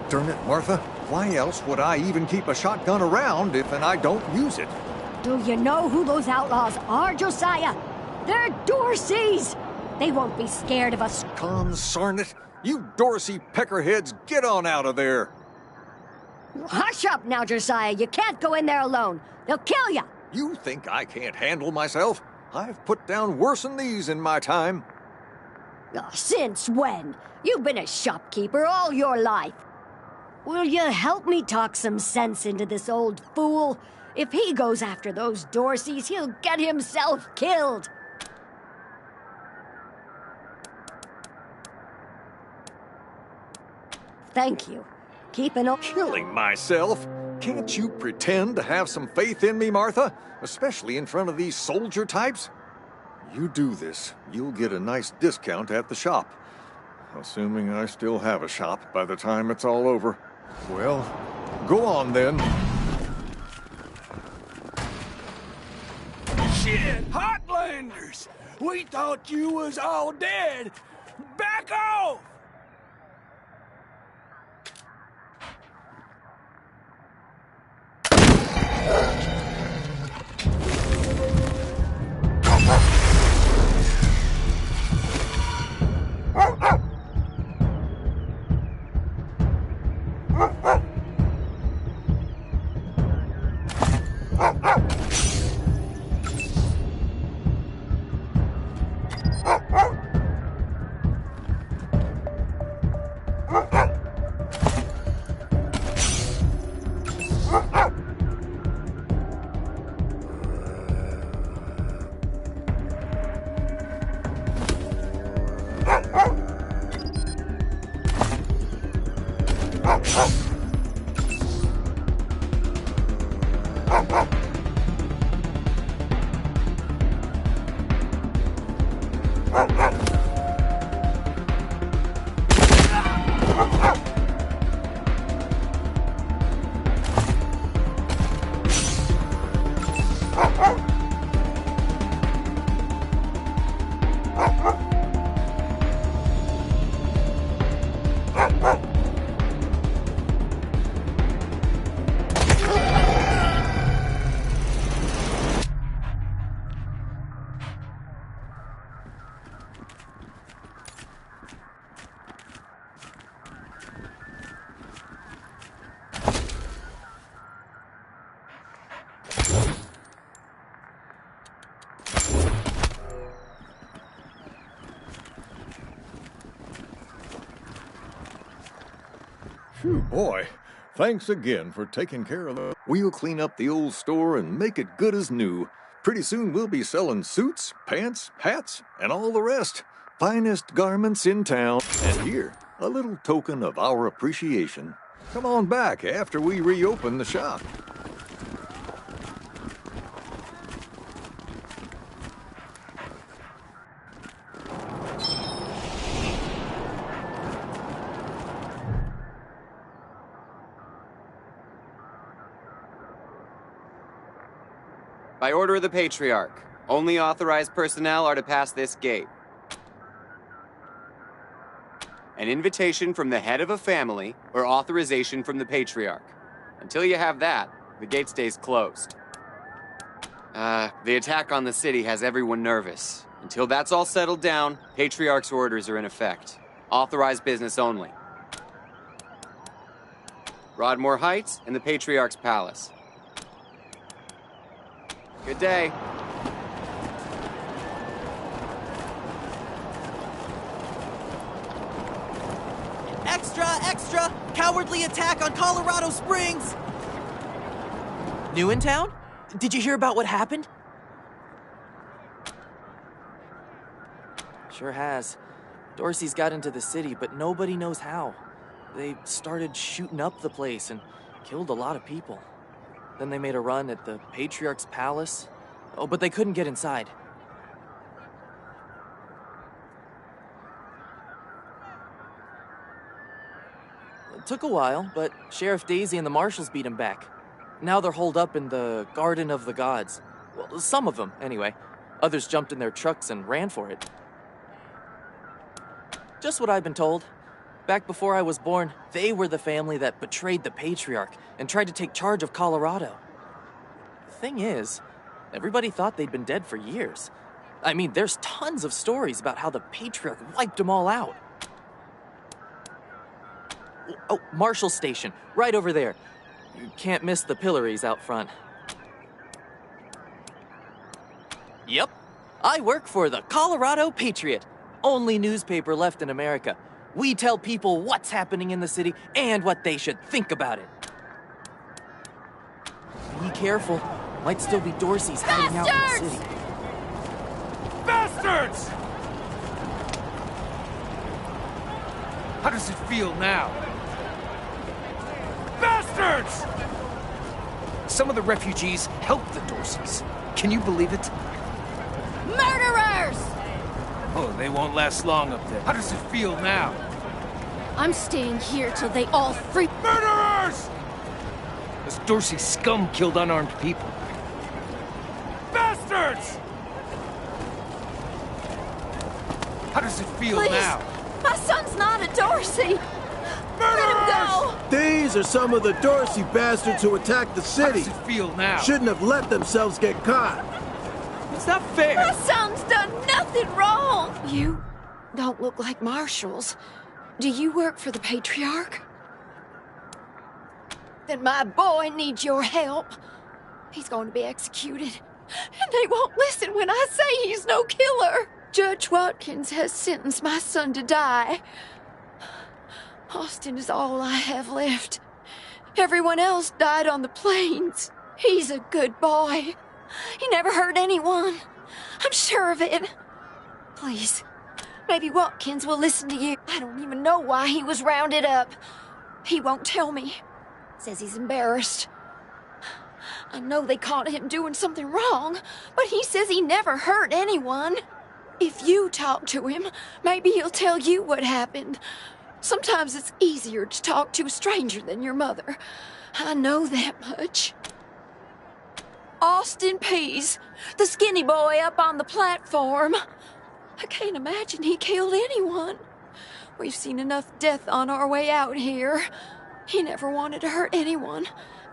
Speaker 2: Darn it, Martha. Why else would I even keep a shotgun around if I don't use it?
Speaker 22: Do you know who those outlaws are, Josiah? They're Dorseys! They won't be scared of us.
Speaker 2: Consarn it. You Dorsey peckerheads, get on out of there.
Speaker 22: Hush up now, Josiah. You can't go in there alone. They'll kill you.
Speaker 2: You think I can't handle myself? I've put down worse than these in my time.
Speaker 22: Since when? You've been a shopkeeper all your life. Will you help me talk some sense into this old fool? If he goes after those Dorseys, he'll get himself killed. Thank you. Keeping on.
Speaker 2: Killing myself? Can't you pretend to have some faith in me, Martha? Especially in front of these soldier types? You do this, you'll get a nice discount at the shop. Assuming I still have a shop by the time it's all over. Well, go on then.
Speaker 10: Shit, Hotlanders! We thought you was all dead! Back off!
Speaker 2: Phew, boy. Thanks again for taking care of the... We'll clean up the old store and make it good as new. Pretty soon we'll be selling suits, pants, hats, and all the rest. Finest garments in town. And here, a little token of our appreciation. Come on back after we reopen the shop.
Speaker 23: By order of the Patriarch, only authorized personnel are to pass this gate. An invitation from the head of a family or authorization from the Patriarch. Until you have that, the gate stays closed. The attack on the city has everyone nervous. Until that's all settled down, Patriarch's orders are in effect. Authorized business only. Broadmoor Heights and the Patriarch's Palace. Good day.
Speaker 24: Extra, extra! Cowardly attack on Colorado Springs! New in town? Did you hear about what happened?
Speaker 25: Sure has. Dorsey's got into the city, but nobody knows how. They started shooting up the place and killed a lot of people. Then they made a run at the Patriarch's Palace. Oh, but they couldn't get inside. It took a while, but Sheriff Daisy and the marshals beat him back. Now they're holed up in the Garden of the Gods. Well, some of them, anyway. Others jumped in their trucks and ran for it. Just what I've been told. Back before I was born, they were the family that betrayed the Patriarch and tried to take charge of Colorado. The thing is, everybody thought they'd been dead for years. I mean, there's tons of stories about how the Patriarch wiped them all out. Oh, Marshall Station, right over there. You can't miss the pillories out front. Yep, I work for the Colorado Patriot, only newspaper left in America. We tell people what's happening in the city and what they should think about it. Be careful. Might still be Dorsey's hiding out in the city.
Speaker 5: Bastards! How does it feel now? Bastards! Some of the refugees helped the Dorseys. Can you believe it?
Speaker 4: Murderers!
Speaker 5: Oh, they won't last long up there. How does it feel now?
Speaker 4: I'm staying here till they all free.
Speaker 5: Murderers! This Dorsey scum killed unarmed people. Bastards! How does it feel
Speaker 4: Please.
Speaker 5: now?
Speaker 4: My son's not a Dorsey! Let him go!
Speaker 7: These are some of the Dorsey bastards who attacked the city.
Speaker 5: How does it feel now?
Speaker 7: Shouldn't have let themselves get caught.
Speaker 5: It's not fair!
Speaker 4: My son's done nothing wrong!
Speaker 22: You don't look like marshals. Do you work for the Patriarch? Then my boy needs your help. He's going to be executed. And they won't listen when I say he's no killer. Judge Watkins has sentenced my son to die. Austin is all I have left. Everyone else died on the plains. He's a good boy. He never hurt anyone. I'm sure of it. Please, maybe Watkins will listen to you. I don't even know why he was rounded up. He won't tell me. Says he's embarrassed. I know they caught him doing something wrong, but he says he never hurt anyone. If you talk to him, maybe he'll tell you what happened. Sometimes it's easier to talk to a stranger than your mother. I know that much. Austin Pease, the skinny boy up on the platform. I can't imagine he killed anyone. We've seen enough death on our way out here. He never wanted to hurt anyone,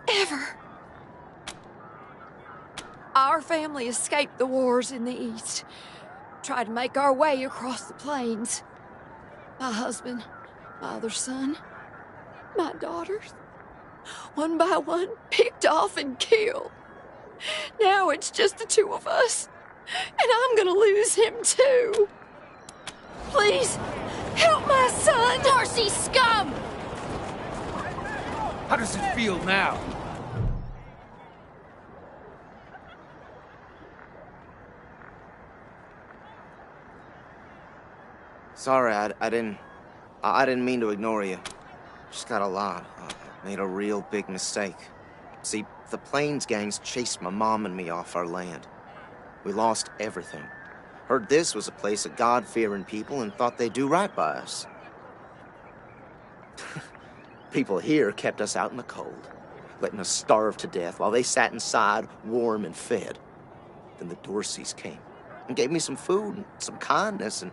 Speaker 22: ever. Our family escaped the wars in the East. Tried to make our way across the plains. My husband, my other son, my daughters, one by one, picked off and killed. Now it's just the two of us, and I'm gonna lose him too. Please, help my son!
Speaker 4: Dorsey scum!
Speaker 5: How does it feel now?
Speaker 8: Sorry, I didn't mean to ignore you. Just got a lot. Made a real big mistake. See, the Plains gangs chased my mom and me off our land. We lost everything. Heard this was a place of God-fearing people and thought they'd do right by us. People here kept us out in the cold, letting us starve to death while they sat inside, warm and fed. Then the Dorseys came and gave me some food and some kindness and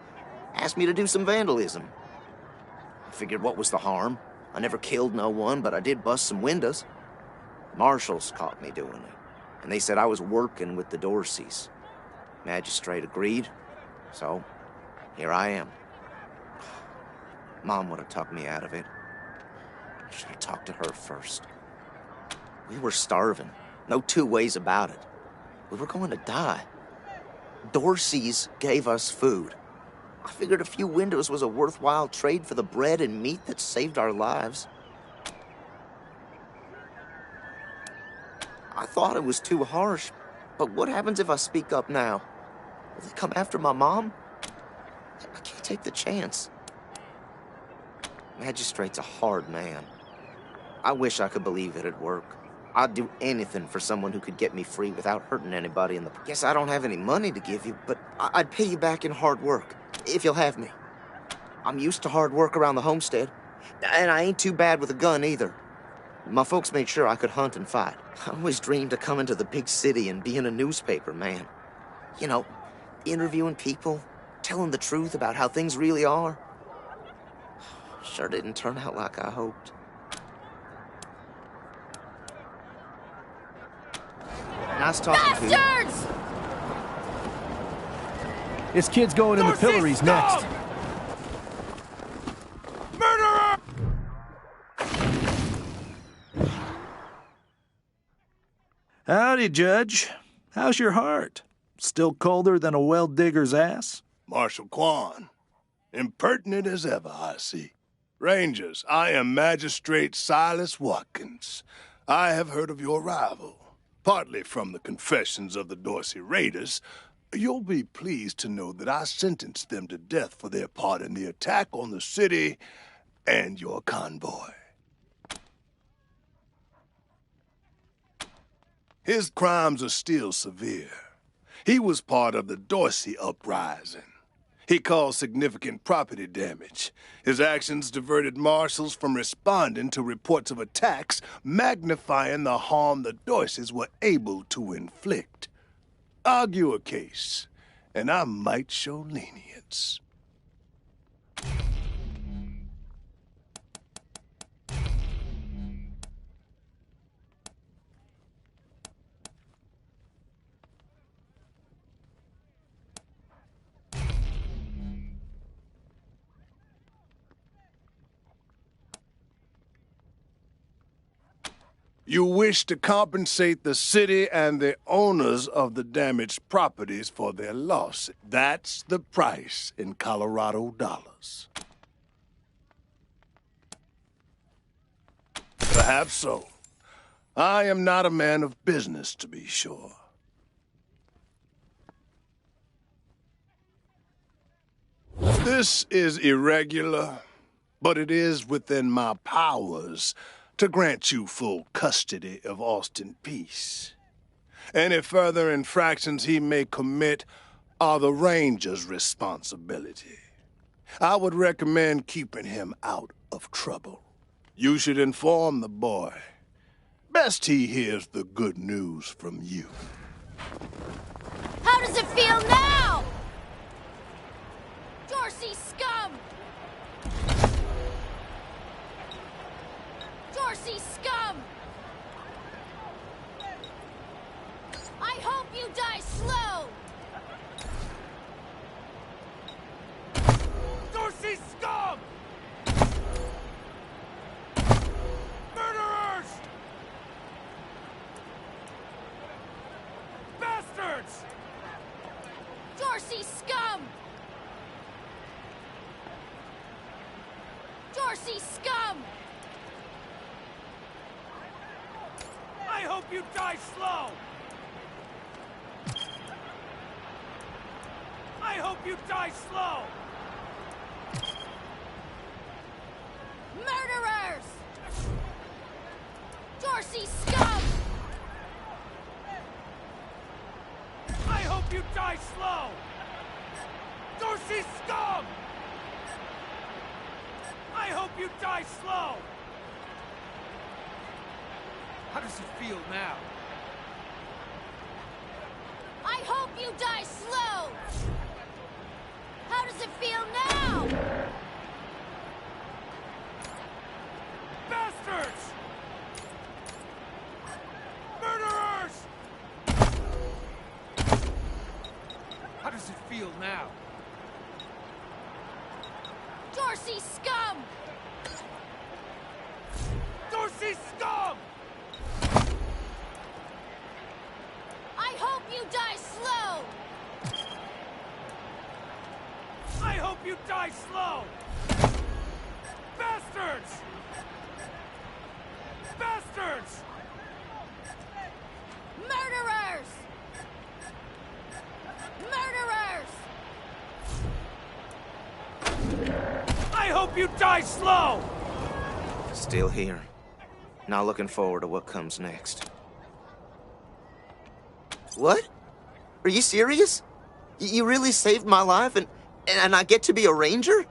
Speaker 8: asked me to do some vandalism. I figured what was the harm? I never killed no one, but I did bust some windows. Marshals caught me doing it, and they said I was working with the Dorseys. Magistrate agreed, so here I am. Mom would have talked me out of it. I should have talked to her first. We were starving, no two ways about it. We were going to die. Dorseys gave us food. I figured a few windows was a worthwhile trade for the bread and meat that saved our lives. I thought it was too harsh, but what happens if I speak up now? Will they come after my mom? I can't take the chance. Magistrate's a hard man. I wish I could believe it'd work. I'd do anything for someone who could get me free without hurting anybody in the... Guess I don't have any money to give you, but I'd pay you back in hard work, if you'll have me. I'm used to hard work around the homestead, and I ain't too bad with a gun either. My folks made sure I could hunt and fight. I always dreamed of coming to the big city and being a newspaper man. You know, interviewing people, telling the truth about how things really are. Sure didn't turn out like I hoped. Nice talking to you.
Speaker 4: Bastards!
Speaker 11: This kid's going in the pillories next.
Speaker 1: Murderer! Howdy, Judge. How's your heart? Still colder than a well digger's ass?
Speaker 12: Marshal Quan. Impertinent as ever, I see. Rangers, I am Magistrate Silas Watkins. I have heard of your arrival, partly from the confessions of the Dorsey Raiders. You'll be pleased to know that I sentenced them to death for their part in the attack on the city and your convoy. His crimes are still severe. He was part of the Dorsey uprising. He caused significant property damage. His actions diverted marshals from responding to reports of attacks, magnifying the harm the Dorseys were able to inflict. Argue a case, and I might show lenience. You wish to compensate the city and the owners of the damaged properties for their loss. That's the price in Colorado dollars. Perhaps so. I am not a man of business, to be sure. This is irregular, but it is within my powers to grant you full custody of Austin Peace. Any further infractions he may commit are the Ranger's responsibility. I would recommend keeping him out of trouble. You should inform the boy. Best he hears the good news from you.
Speaker 4: How does it feel now? Dorsey scum! Dorsey scum! I hope you die slow!
Speaker 1: Dorsey scum! Murderers! Bastards!
Speaker 4: Dorsey scum! Dorsey scum!
Speaker 1: I hope you die slow! I hope you die slow!
Speaker 4: Murderers! Dorsey scum!
Speaker 1: I hope you die slow! Dorsey scum! I hope you die slow! How does it feel now?
Speaker 4: I hope you die slow! How does it feel now?
Speaker 1: Bastards! Murderers! How does it feel now?
Speaker 4: Dorsey scum!
Speaker 1: Dorsey scum!
Speaker 4: I hope you die slow!
Speaker 1: I hope you die slow! Bastards! Bastards!
Speaker 4: Murderers! Murderers!
Speaker 1: I hope you die slow!
Speaker 8: Still here. Now looking forward to what comes next. What? Are you serious? You really saved my life and I get to be a ranger?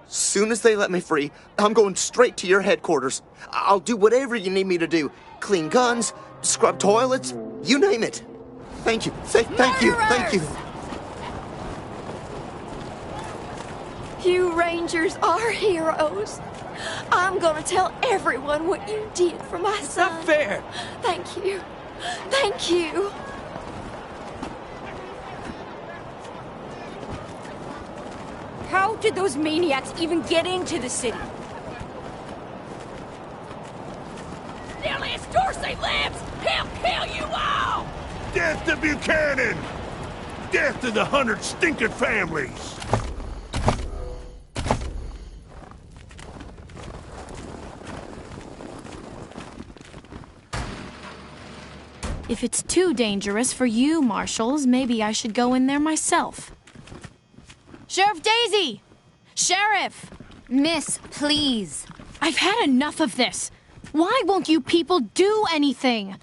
Speaker 8: Soon as they let me free, I'm going straight to your headquarters. I'll do whatever you need me to do. Clean guns, scrub toilets, you name it. Thank you. Thank you. Thank you.
Speaker 22: You Rangers are heroes. I'm gonna tell everyone what you did for my son.
Speaker 7: Not fair.
Speaker 22: Thank you. Thank you.
Speaker 4: How did those maniacs even get into the city?
Speaker 18: Nearly as Dorsey lives, he'll kill you all!
Speaker 12: Death to Buchanan! Death to the 100 stinking families!
Speaker 13: If it's too dangerous for you, Marshals, maybe I should go in there myself. Sheriff Daisy! Sheriff!
Speaker 14: Miss, please.
Speaker 13: I've had enough of this. Why won't you people do anything?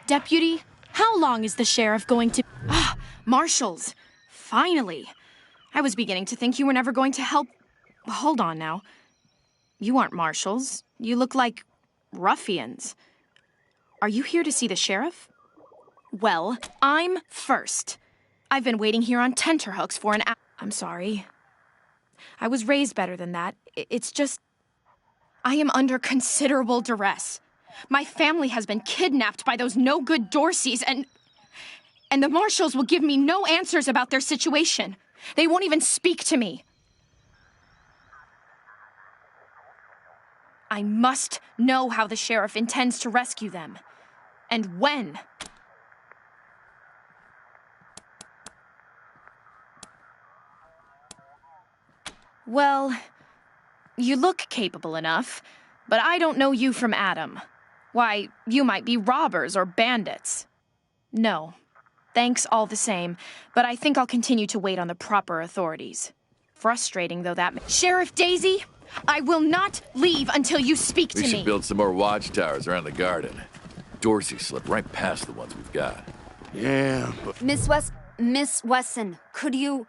Speaker 13: Deputy, how long is the sheriff going to... Ah, Marshals! Finally! I was beginning to think you were never going to help... Hold on now. You aren't marshals. You look like ruffians. Are you here to see the sheriff? Well, I'm first. I've been waiting here on tenterhooks for an hour. I'm sorry. I was raised better than that. It's just... I am under considerable duress. My family has been kidnapped by those no-good Dorseys, and the marshals will give me no answers about their situation. They won't even speak to me. I must know how the sheriff intends to rescue them. And when. Well, you look capable enough, but I don't know you from Adam. Why, you might be robbers or bandits. No. Thanks all the same, but I think I'll continue to wait on the proper authorities. Frustrating though that may... Sheriff Daisy, I will not leave until you speak to me.
Speaker 15: We should build some more watchtowers around the garden. Dorsey slipped right past the ones we've got.
Speaker 12: Yeah, but...
Speaker 22: Miss Wesson, could you...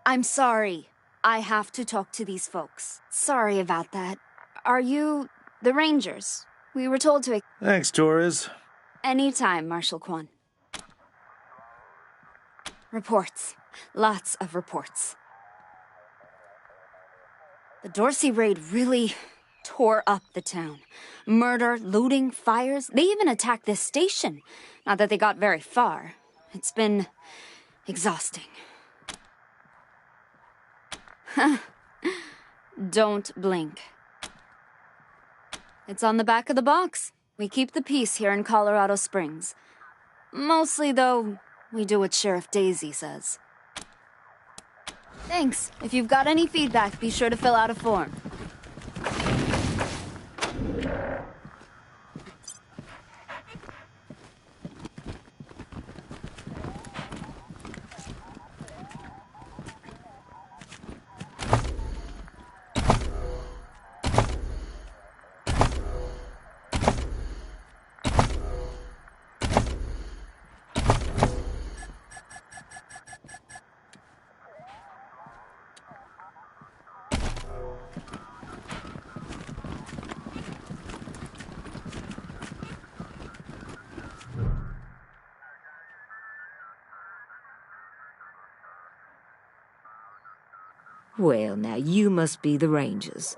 Speaker 22: I'm sorry. I have to talk to these folks. Sorry about that. Are you the Rangers? We were told to...
Speaker 1: Thanks, Torres.
Speaker 22: Anytime, Marshal Kwan. Reports. Lots of reports. The Dorsey raid really tore up the town. Murder, looting, fires. They even attacked this station. Not that they got very far. It's been exhausting. Don't blink. It's on the back of the box. We keep the peace here in Colorado Springs. Mostly, though, we do what Sheriff Daisy says. Thanks. If you've got any feedback, be sure to fill out a form.
Speaker 16: Well, now you must be the Rangers.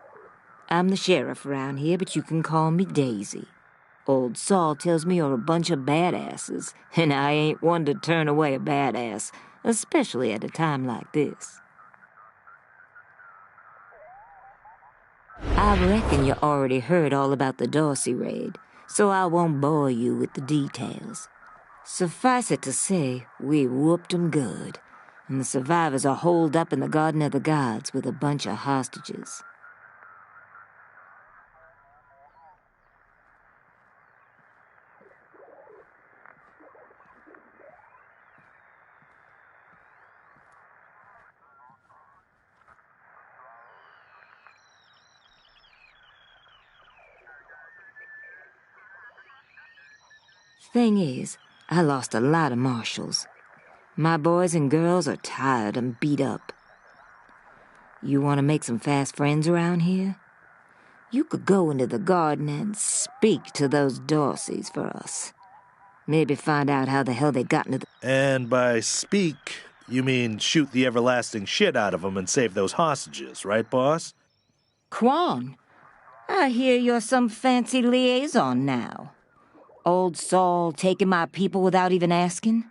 Speaker 16: I'm the sheriff around here, but you can call me Daisy. Old Saul tells me you're a bunch of badasses, and I ain't one to turn away a badass, especially at a time like this. I reckon you already heard all about the Dorsey raid, so I won't bore you with the details. Suffice it to say, we whooped 'em good, and the survivors are holed up in the Garden of the Gods with a bunch of hostages. Thing is, I lost a lot of marshals. My boys and girls are tired and beat up. You want to make some fast friends around here? You could go into the garden and speak to those Dorseys for us. Maybe find out how the hell they got into the...
Speaker 1: And by speak, you mean shoot the everlasting shit out of them and save those hostages, right, boss?
Speaker 16: Quan, I hear you're some fancy liaison now. Old Saul taking my people without even asking?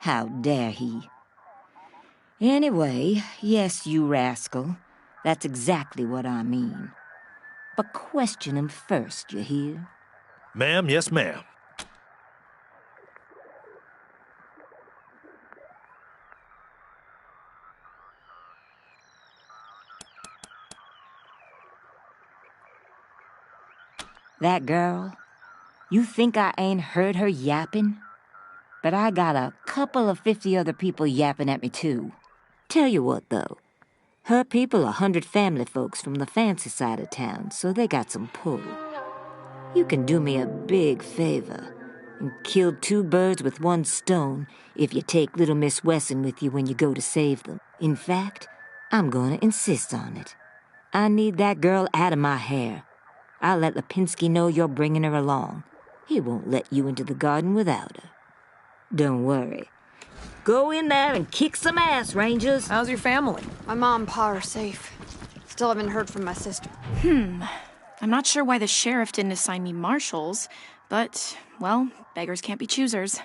Speaker 16: How dare he? Anyway, yes, you rascal. That's exactly what I mean. But question him first, you hear?
Speaker 1: Ma'am, yes, ma'am.
Speaker 16: That girl, you think I ain't heard her yapping? But I got a couple of 50 other people yapping at me, too. Tell you what, though. Her people are 100 family folks from the fancy side of town, so they got some pull. You can do me a big favor and kill 2 birds with 1 stone if you take little Miss Wesson with you when you go to save them. In fact, I'm going to insist on it. I need that girl out of my hair. I'll let Lipinski know you're bringing her along. He won't let you into the garden without her. Don't worry. Go in there and kick some ass, Rangers.
Speaker 3: How's your family?
Speaker 9: My mom and pa are safe. Still haven't heard from my sister.
Speaker 13: I'm not sure why the sheriff didn't assign me marshals, but, well, beggars can't be choosers.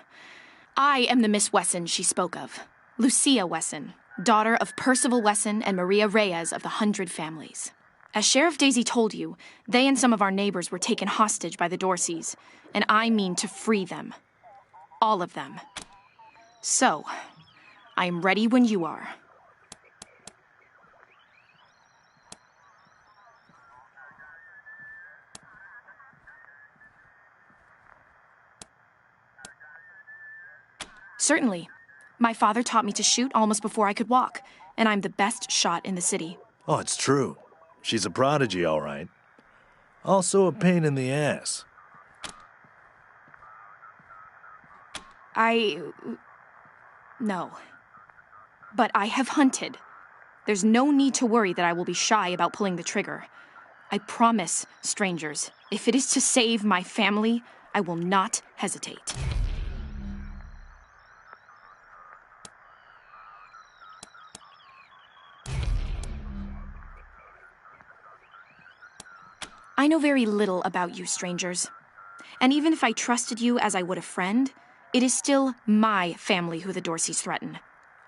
Speaker 13: I am the Miss Wesson she spoke of. Lucia Wesson, daughter of Percival Wesson and Maria Reyes of the 100 Families. As Sheriff Daisy told you, they and some of our neighbors were taken hostage by the Dorseys, and I mean to free them. All of them. So, I am ready when you are. Certainly. My father taught me to shoot almost before I could walk, and I'm the best shot in the city.
Speaker 1: Oh, it's true. She's a prodigy, all right. Also a pain in the ass.
Speaker 13: No. But I have hunted. There's no need to worry that I will be shy about pulling the trigger. I promise, strangers, if it is to save my family, I will not hesitate. I know very little about you, strangers. And even if I trusted you as I would a friend, it is still my family who the Dorseys threaten.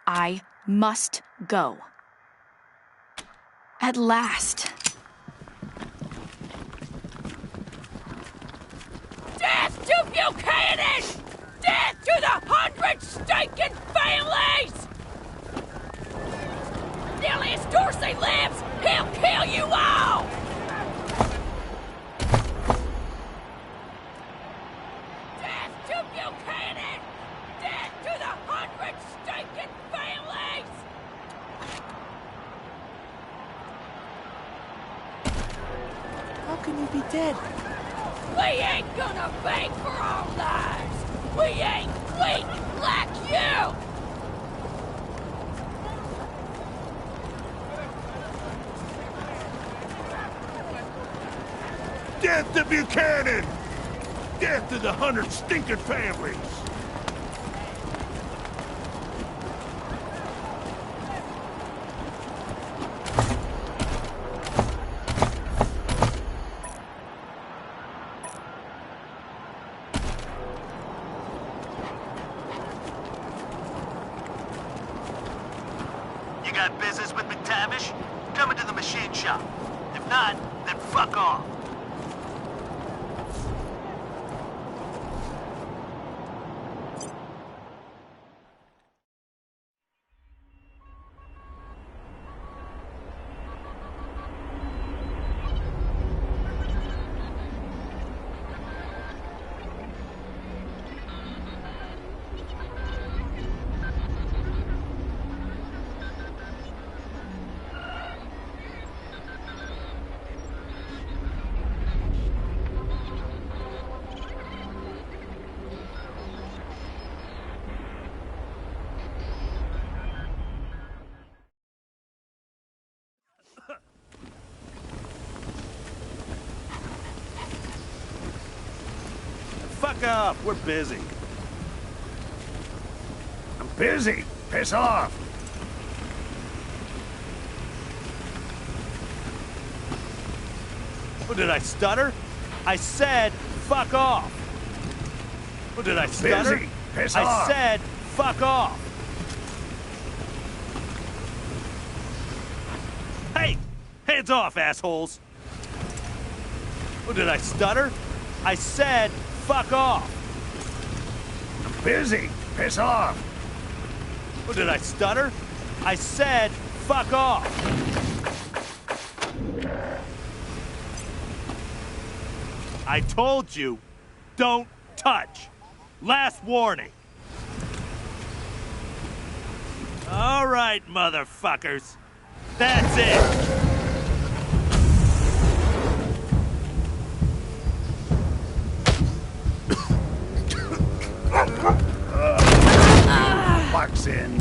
Speaker 13: I must go. At last.
Speaker 18: Death to Buchanan! Death to the 100 stinking families! Nearly as Dorsey lives, he'll kill you all! Death to Buchanan! Death to the 100 stinking families!
Speaker 24: How can you be dead?
Speaker 18: We ain't gonna beg for our lives! We ain't weak like you!
Speaker 12: Death to Buchanan! Death to the 100 stinking families!
Speaker 17: You got business with McTavish? Come into the machine shop. If not, then fuck off.
Speaker 1: Fuck off, we're busy.
Speaker 3: Busy. Piss off.
Speaker 1: What, did I stutter? I said, fuck off. What, did I stutter?
Speaker 3: Busy. Piss
Speaker 1: I
Speaker 3: off.
Speaker 1: said, fuck off. Hey! Hands off, assholes! What, did I stutter? I said, fuck off.
Speaker 3: Busy. Piss off.
Speaker 1: What, did I stutter? I said, fuck off. I told you, don't touch. Last warning. All right, motherfuckers. That's it.
Speaker 3: Box in.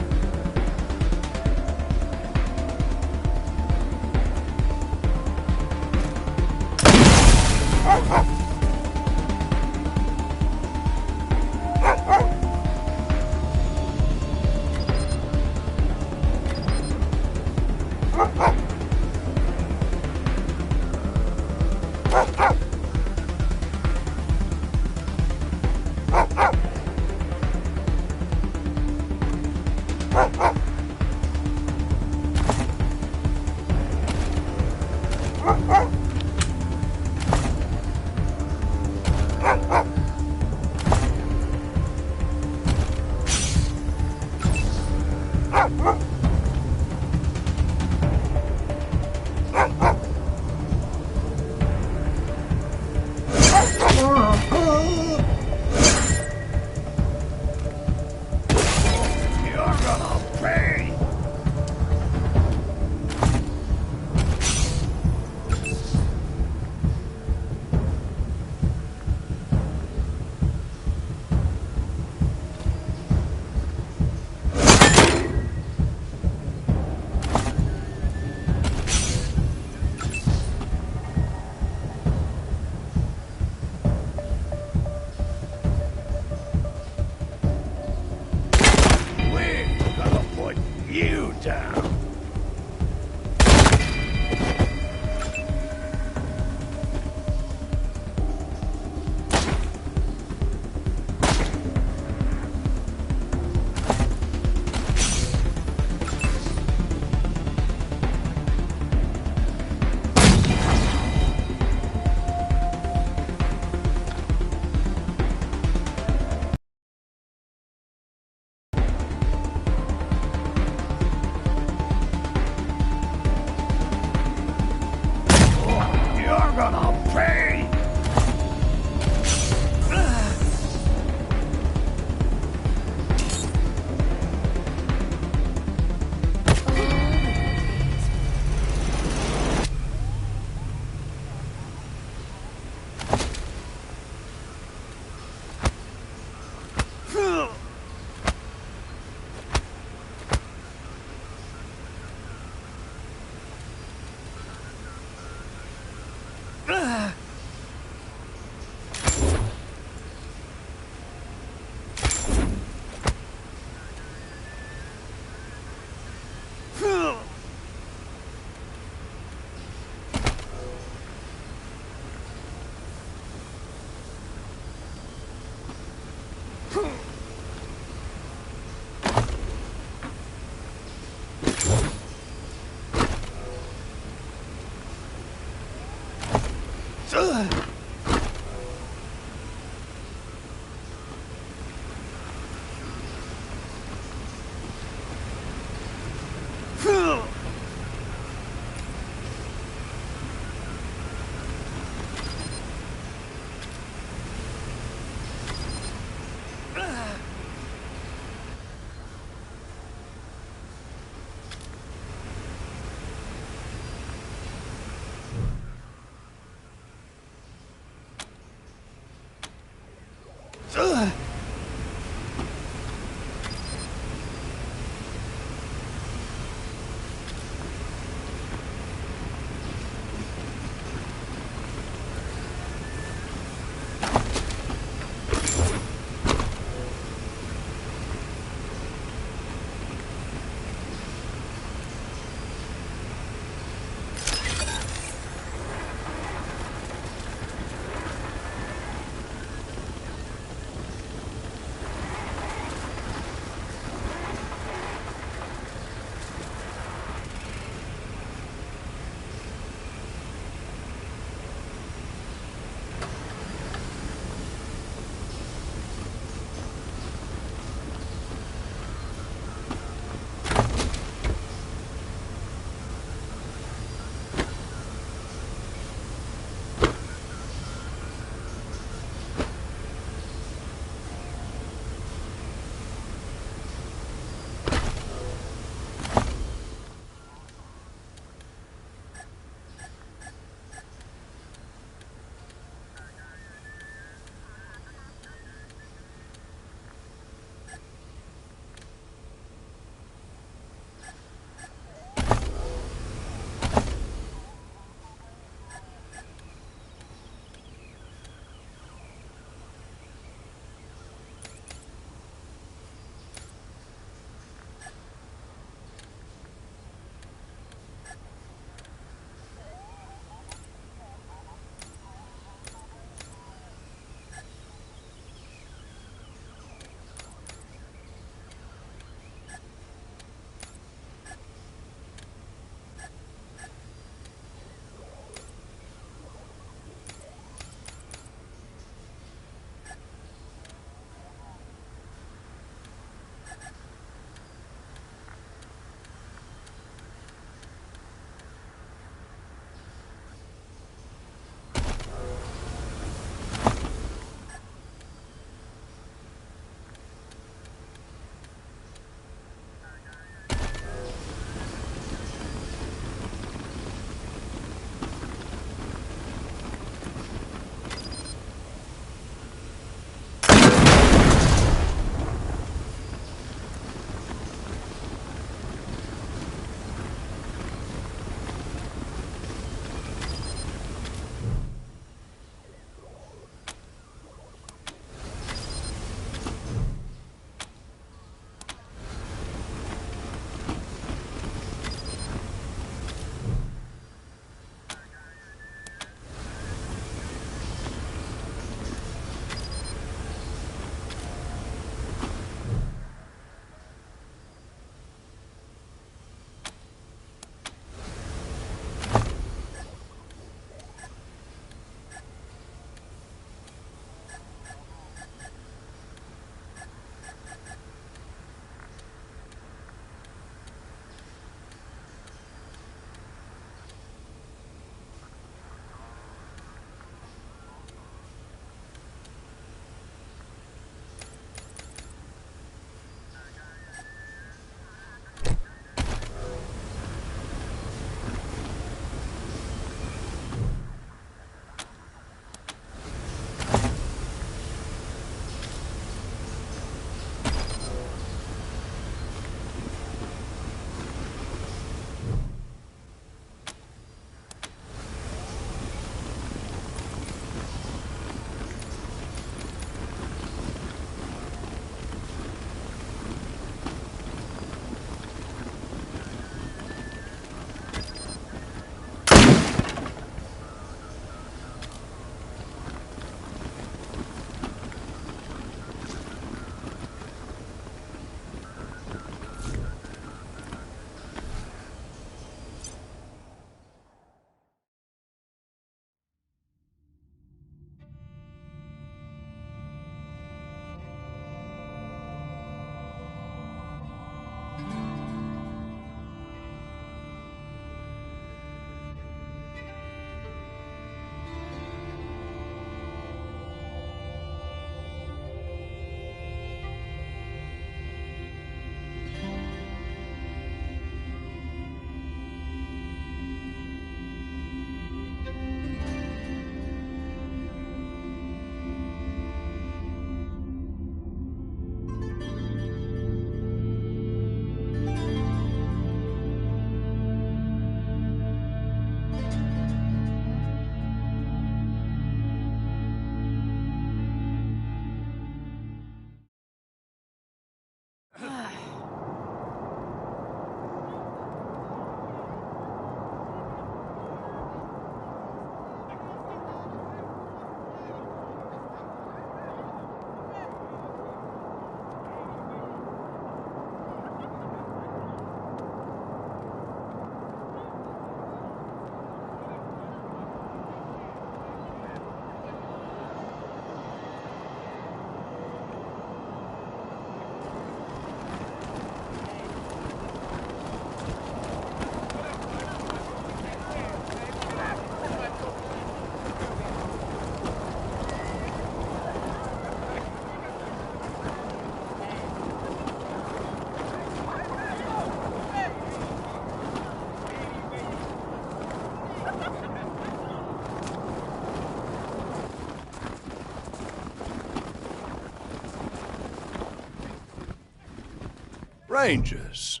Speaker 12: Rangers,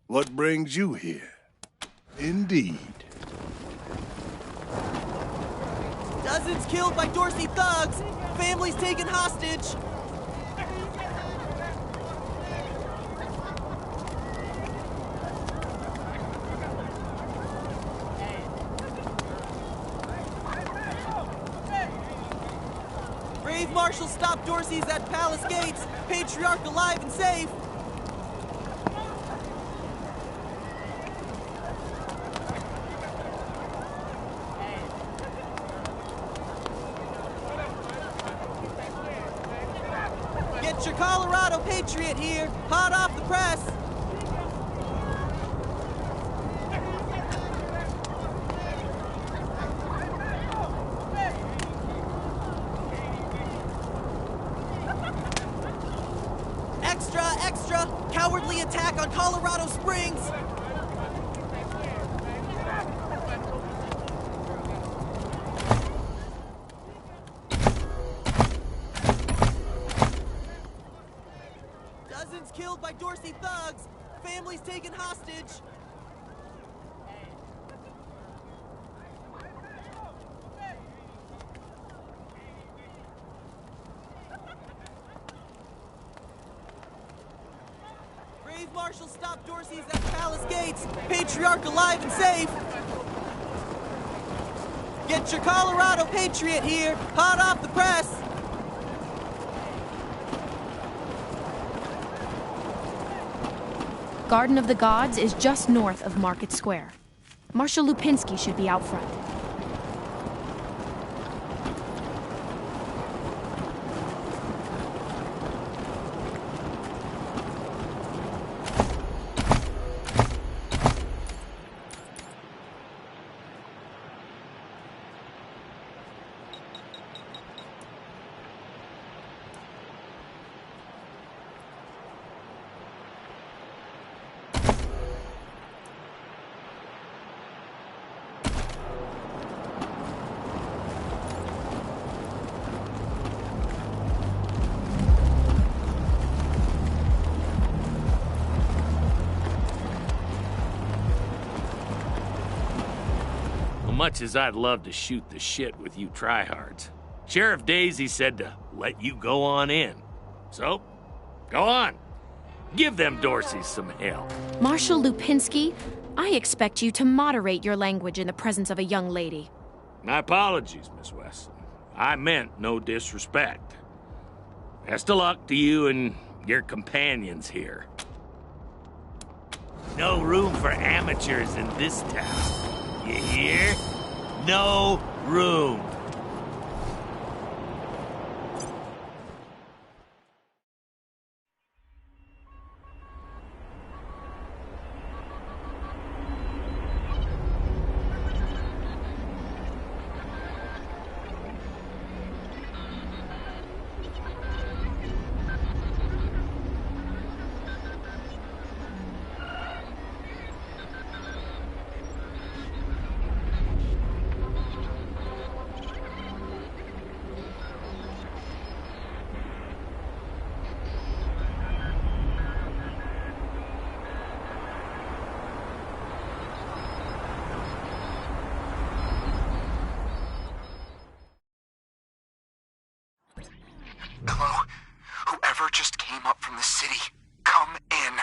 Speaker 12: what brings you here? Indeed.
Speaker 24: Dozens killed by Dorsey thugs. Families taken hostage. Brave marshals stopped Dorsey's at Palace Gates. Patriarch alive and safe. Get your Colorado Patriot here, hot off the press. Extra, extra! Cowardly attack on Colorado Springs! Dozens killed by Dorsey thugs! Families taken hostage! Brave marshals stopped Dorsey's at Palace Gates. Patriarch alive and safe. Get your Colorado Patriot here, hot off the press.
Speaker 13: Garden of the Gods is just north of Market Square. Marshal Lupinski should be out front.
Speaker 6: Much as I'd love to shoot the shit with you tryhards, Sheriff Daisy said to let you go on in. So, go on. Give them Dorseys some hell.
Speaker 13: Marshal Lupinski, I expect you to moderate your language in the presence of a young lady.
Speaker 6: My apologies, Miss Weston. I meant no disrespect. Best of luck to you and your companions here. No room for amateurs in this town. You hear? No room.
Speaker 10: Hello? Whoever just came up from the city, come in.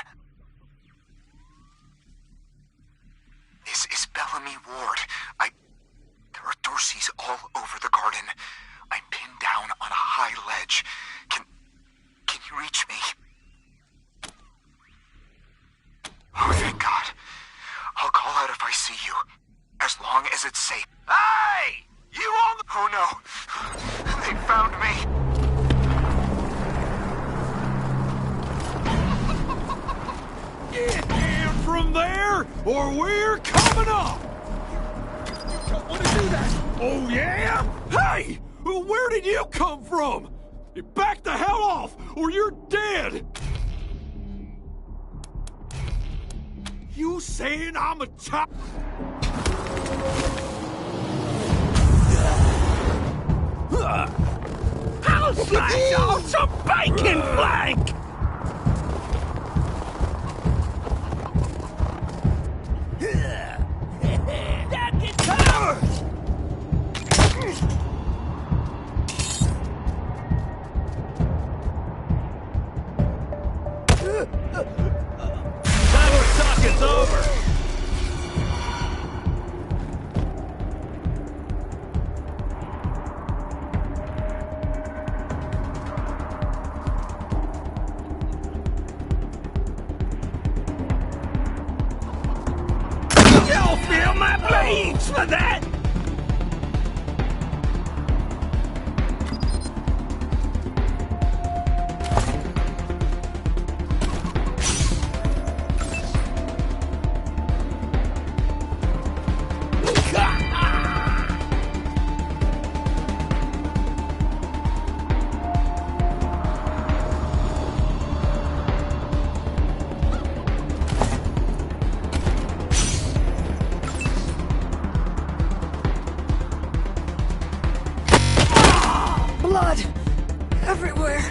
Speaker 10: This is Bellamy Ward. There are Dorseys all over the garden. I'm pinned down on a high ledge. Can you reach me? Oh, thank God. I'll call out if I see you. As long as it's safe. Hey! You on the... Oh, no. They found me.
Speaker 19: Get down from there, or we're coming up! You don't want to do that! Oh, yeah? Hey! Where did you come from? Back the hell off, or you're dead! You saying I'm a top...
Speaker 6: I'll slice off some bacon flank!
Speaker 19: Thanks for that!
Speaker 22: Blood! Everywhere!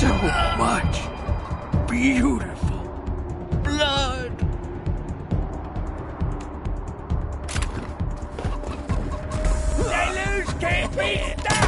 Speaker 19: So much beautiful blood. Sailors can't be stopped.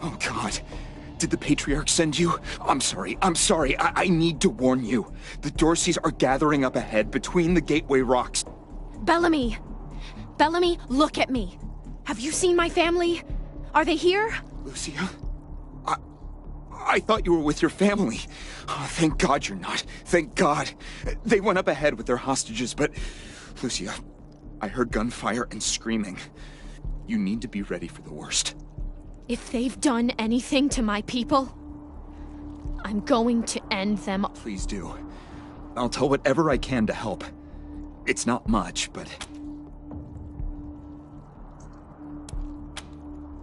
Speaker 10: Oh, God. Did the Patriarch send you? I'm sorry. I need to warn you. The Dorseys are gathering up ahead between the Gateway Rocks.
Speaker 13: Bellamy! Bellamy, look at me. Have you seen my family? Are they here?
Speaker 10: Lucia? I thought you were with your family. Oh, thank God you're not. Thank God. They went up ahead with their hostages, but... Lucia, I heard gunfire and screaming. You need to be ready for the worst.
Speaker 13: If they've done anything to my people, I'm going to end them.
Speaker 10: Please do. I'll tell whatever I can to help. It's not much, but...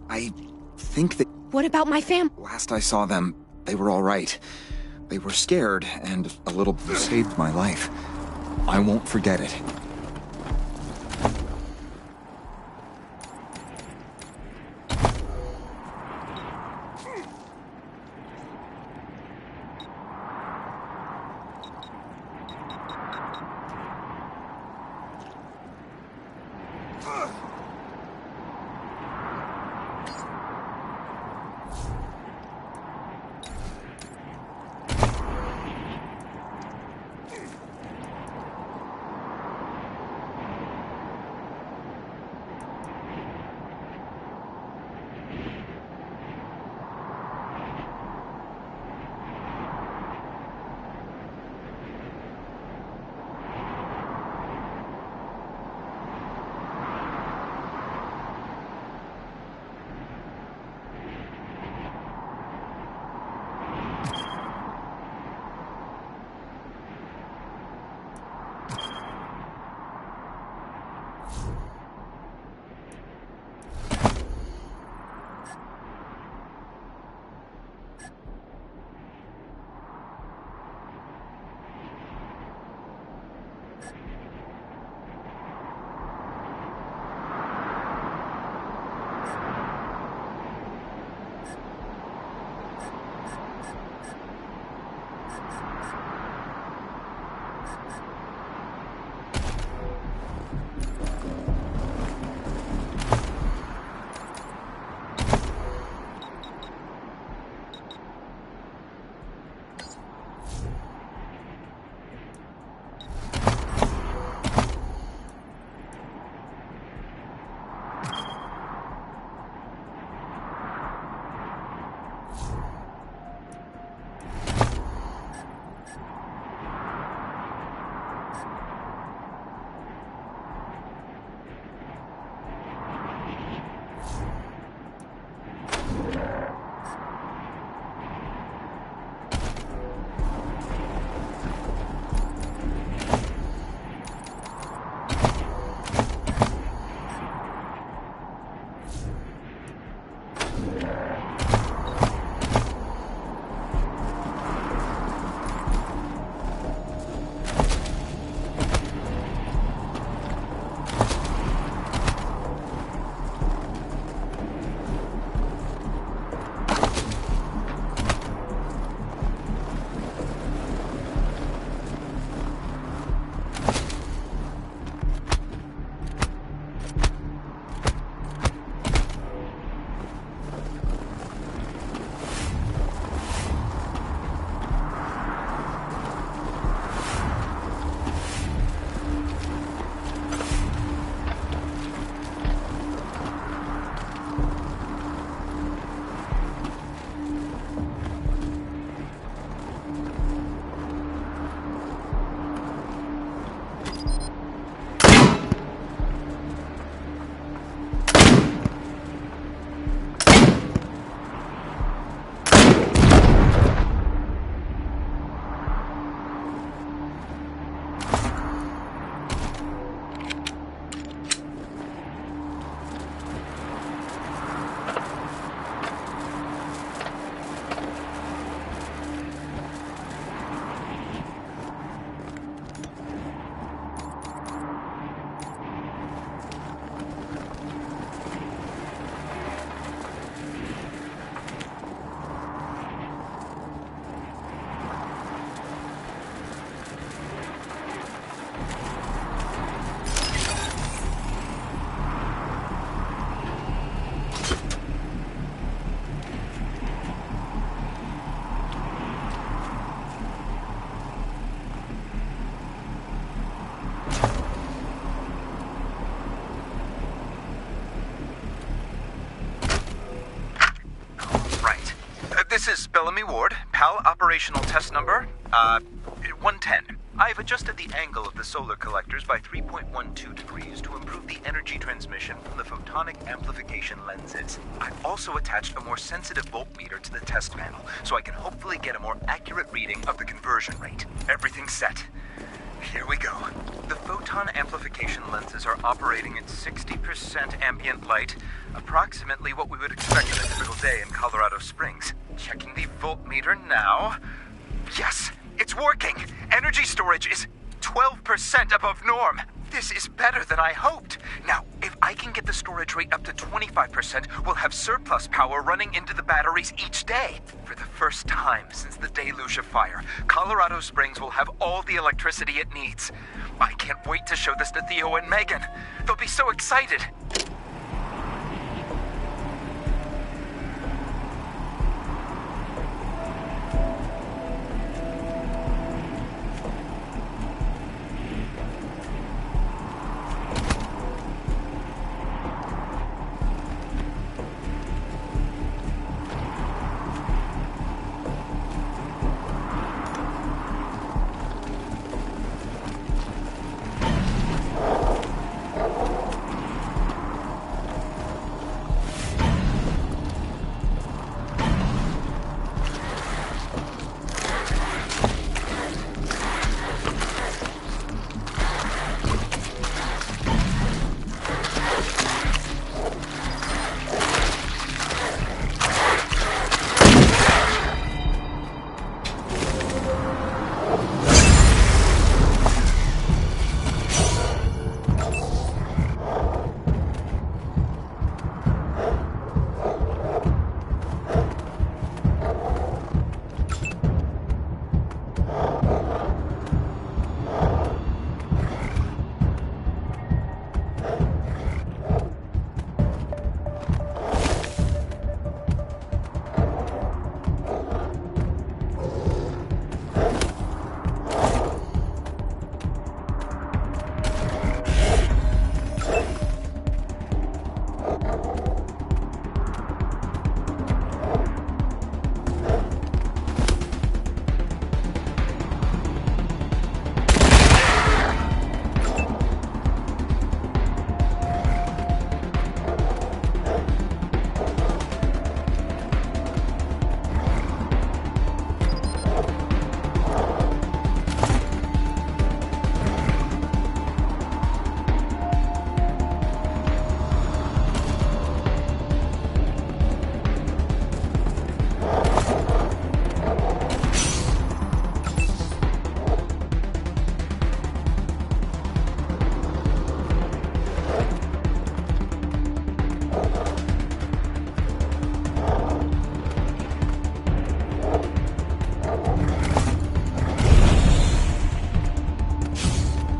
Speaker 10: I think that...
Speaker 13: What about my fam?
Speaker 10: Last I saw them, they were all right. They were scared, and a little saved my life. I won't forget it. Bellamy Ward, PAL operational test number, 110. I've adjusted the angle of the solar collectors by 3.12 degrees to improve the energy transmission from the photonic amplification lenses. I've also attached a more sensitive voltmeter to the test panel, so I can hopefully get a more accurate reading of the conversion rate. Everything's set. Here we go. The photon amplification lenses are operating at 60% ambient light, approximately what we would expect on a typical day in Colorado Springs. Checking the voltmeter now. Yes, it's working! Energy storage is 12% above norm. This is better than I hoped. Now, if I can get the storage rate up to 25%, we'll have surplus power running into the batteries each day. For the first time since the deluge of fire, Colorado Springs will have all the electricity it needs. I can't wait to show this to Theo and Megan. They'll be so excited.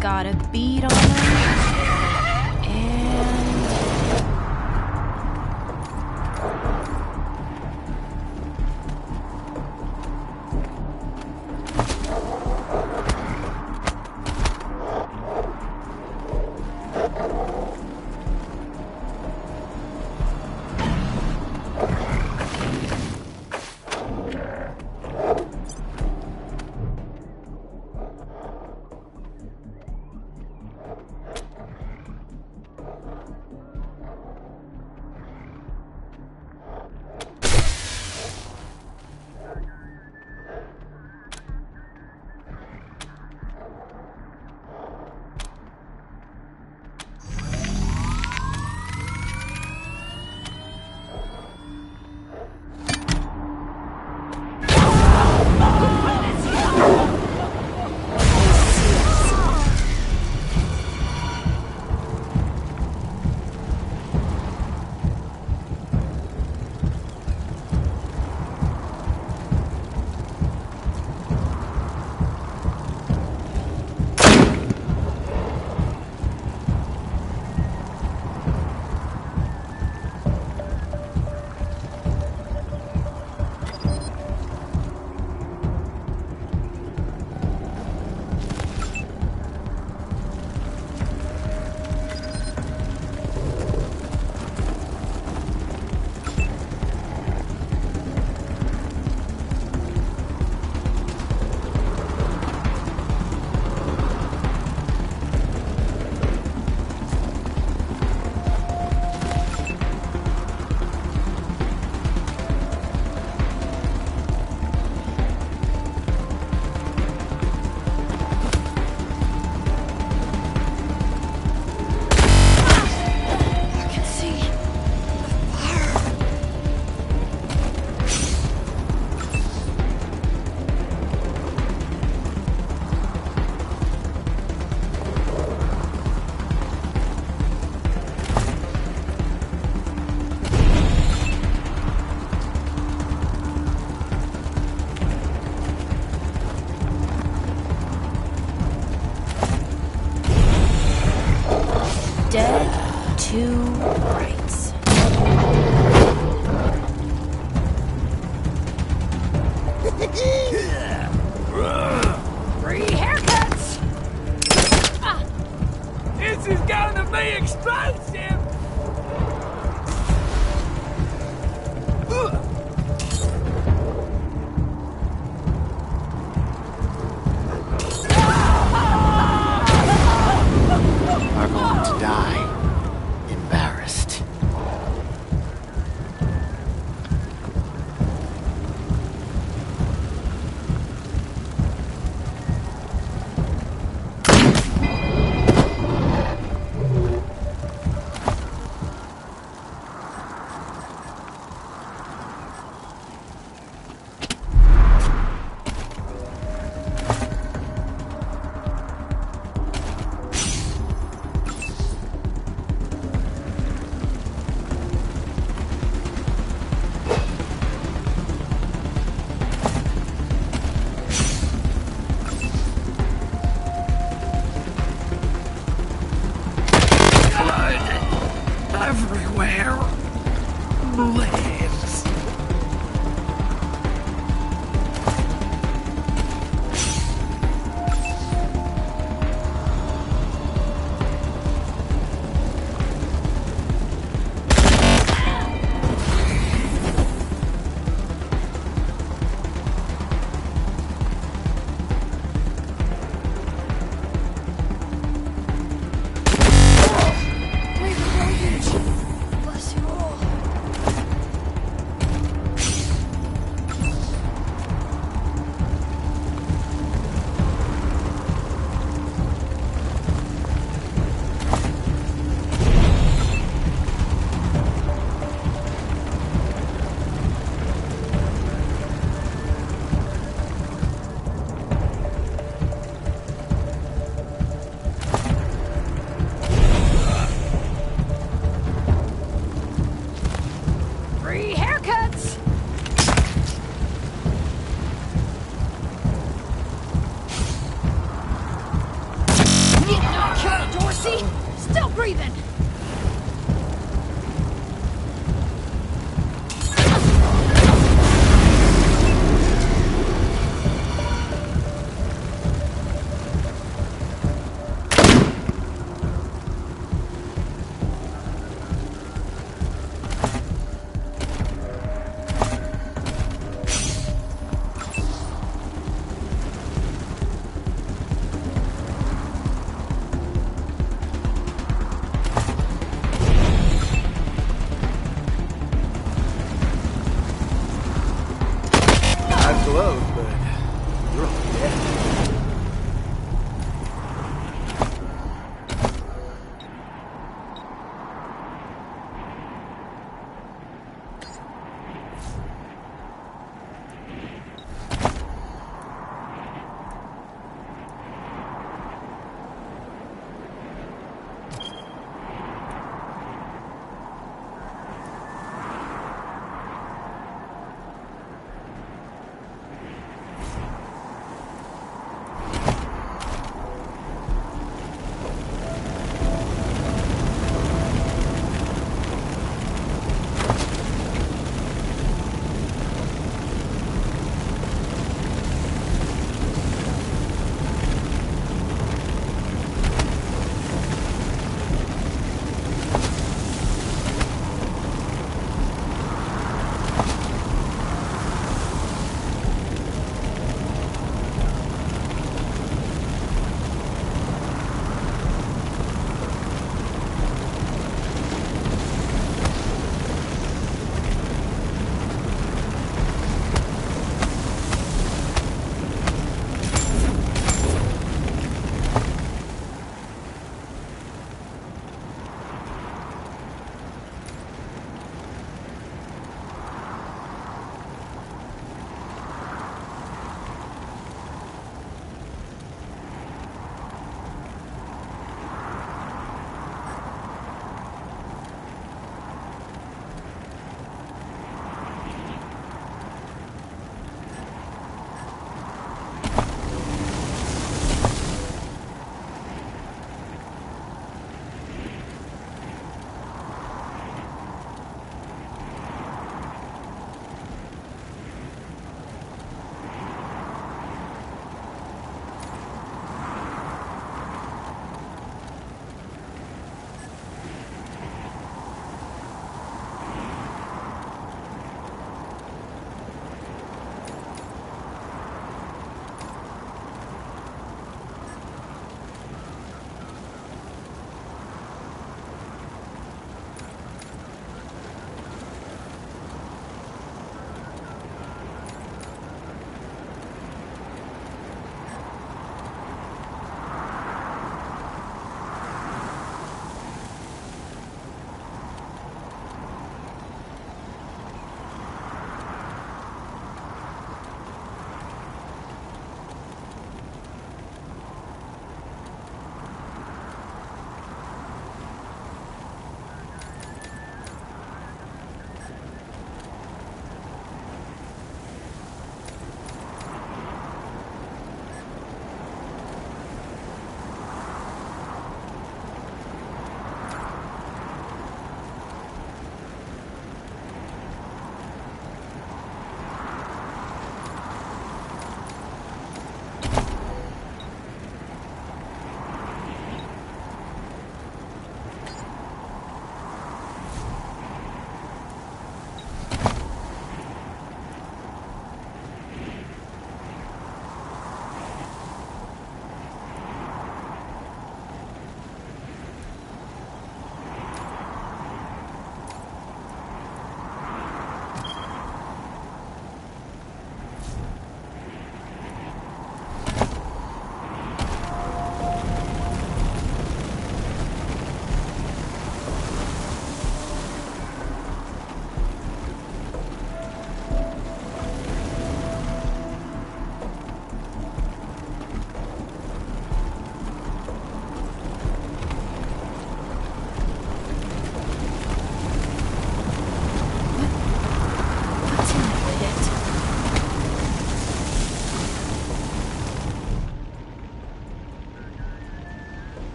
Speaker 13: Got a bead on them. And...
Speaker 4: Free haircuts!
Speaker 18: This is gonna be explosive!
Speaker 10: Are going to die embarrassed.
Speaker 18: Everywhere. Blades.
Speaker 22: Bless you all.
Speaker 4: Free haircuts! Get knocked out, Dorsey! Still breathing!
Speaker 11: Eyes closed, but you're all dead.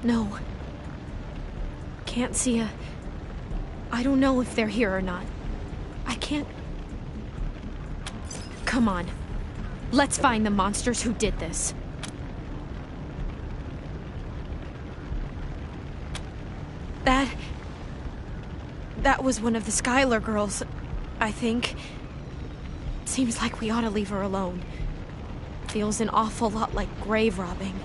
Speaker 13: No. Can't see a... I don't know if they're here or not. I can't... Come on. Let's find the monsters who did this. That was one of the Skylar girls, I think. Seems like we ought to leave her alone. Feels an awful lot like grave robbing.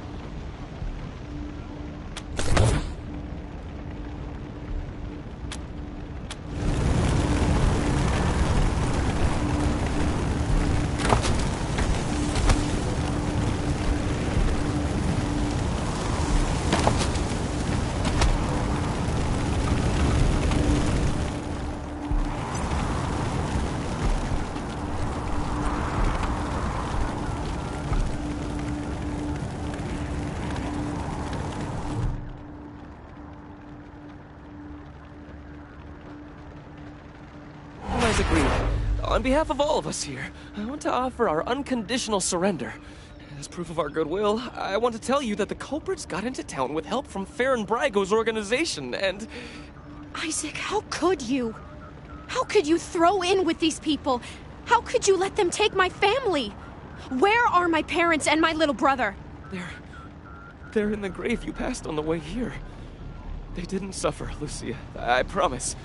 Speaker 2: On behalf of all of us here, I want to offer our unconditional surrender. As proof of our goodwill, I want to tell you that the culprits got into town with help from Farron Brago's organization, and...
Speaker 13: Isaac, how could you? How could you throw in with these people? How could you let them take my family? Where are my parents and my little brother?
Speaker 2: They're in the grave you passed on the way here. They didn't suffer, Lucia. I promise.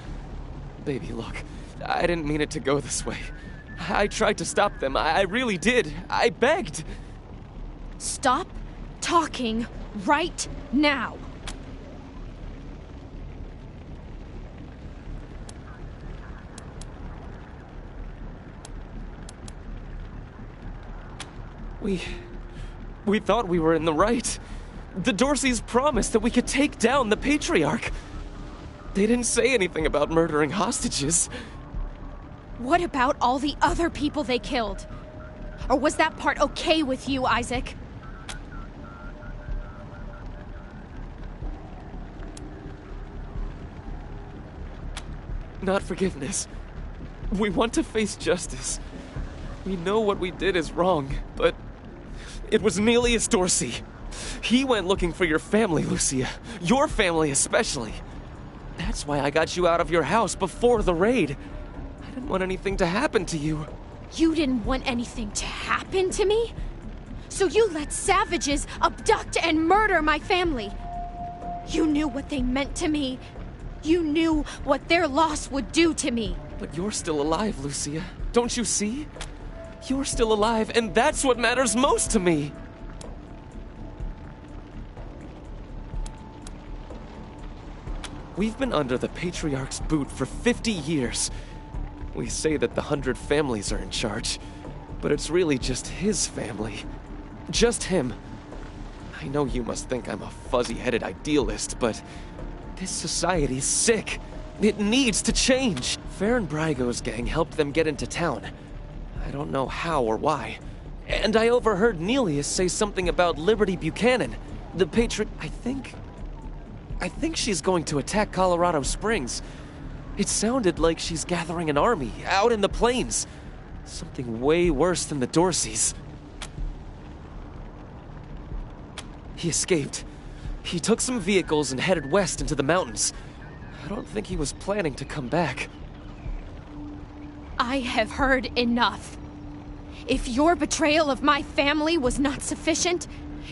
Speaker 2: Baby, look. I didn't mean it to go this way. I tried to stop them. I really did. I begged.
Speaker 13: Stop talking right now.
Speaker 2: We thought we were in the right. The Dorseys promised that we could take down the Patriarch. They didn't say anything about murdering hostages.
Speaker 13: What about all the other people they killed? Or was that part okay with you, Isaac?
Speaker 2: Not forgiveness. We want to face justice. We know what we did is wrong, but it was Nelius Dorsey. He went looking for your family, Lucia. Your family especially. That's why I got you out of your house before the raid. I didn't want anything to happen to you.
Speaker 13: You didn't want anything to happen to me? So you let savages abduct and murder my family. You knew what they meant to me. You knew what their loss would do to me.
Speaker 2: But you're still alive, Lucia. Don't you see? You're still alive, and that's what matters most to me. We've been under the Patriarch's boot for 50 years. We say that the 100 families are in charge, but it's really just his family. Just him. I know you must think I'm a fuzzy-headed idealist, but this society's sick. It needs to change. Farron Brago's gang helped them get into town. I don't know how or why. And I overheard Nelius say something about Liberty Buchanan, the patron. I think she's going to attack Colorado Springs. It sounded like she's gathering an army out in the plains. Something way worse than the Dorseys. He escaped. He took some vehicles and headed west into the mountains. I don't think he was planning to come back.
Speaker 13: I have heard enough. If your betrayal of my family was not sufficient,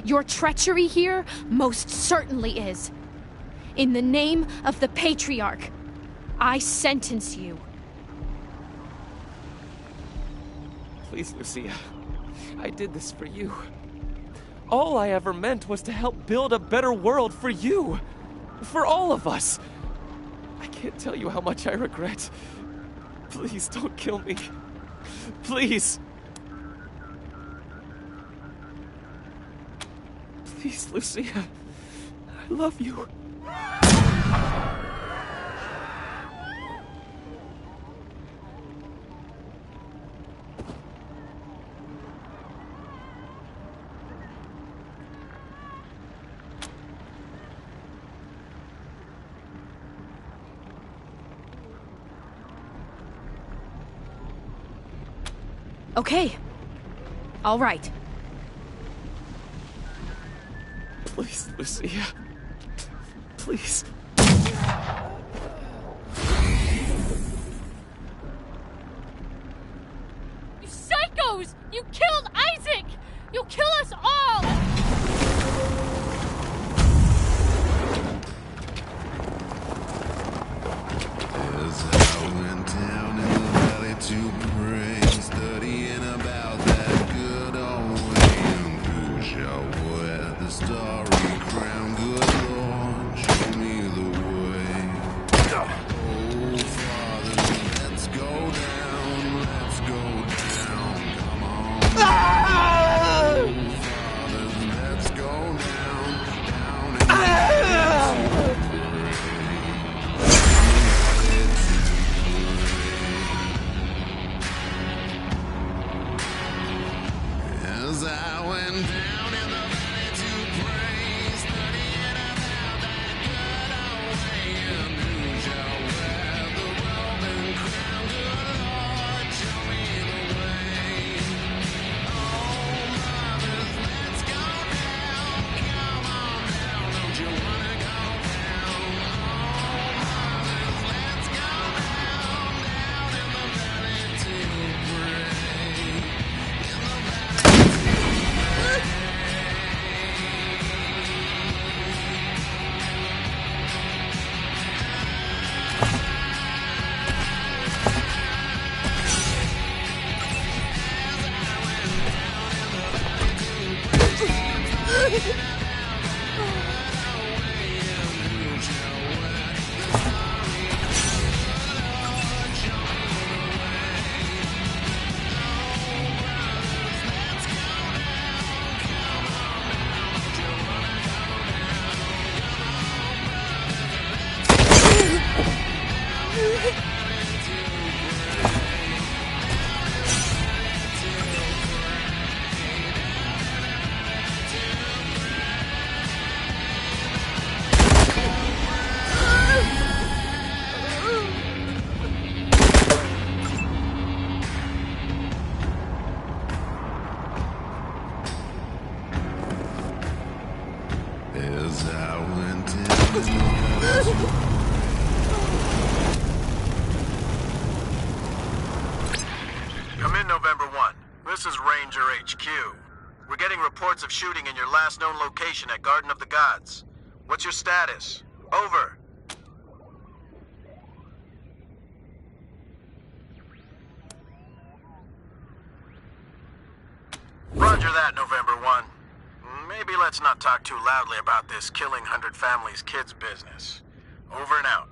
Speaker 13: your treachery here most certainly is. In the name of the Patriarch, I sentence you.
Speaker 2: Please, Lucia. I did this for you. All I ever meant was to help build a better world for you. For all of us. I can't tell you how much I regret. Please don't kill me. Please. Please, Lucia. I love you.
Speaker 13: Okay. All right.
Speaker 2: Please, Lucia. Please.
Speaker 5: You psychos! You killed Isaac! You'll kill us all!
Speaker 20: As I went down in the valley to pray, studying about that good old way, and who shall wear the starry crown? Good Lord, show me the way. Oh, Father, let's go down, let's go down, come on. Oh, Father, let's go down, down and as I went down in the valley to pray, studying about that good old way, and who shall wear the robe and crown? Good Lord, show me the way. Oh, mothers, let's go down, come on down, don't you wanna go down? Oh, mothers, let's go down, down in the valley to pray. As I went
Speaker 21: Come in, November 1. This is Ranger HQ. We're getting reports of shooting in your last known location at Garden of the Gods. What's your status? Over. Roger that, November 1. Maybe let's not talk too loudly about this killing 100 families kids business. Over and out.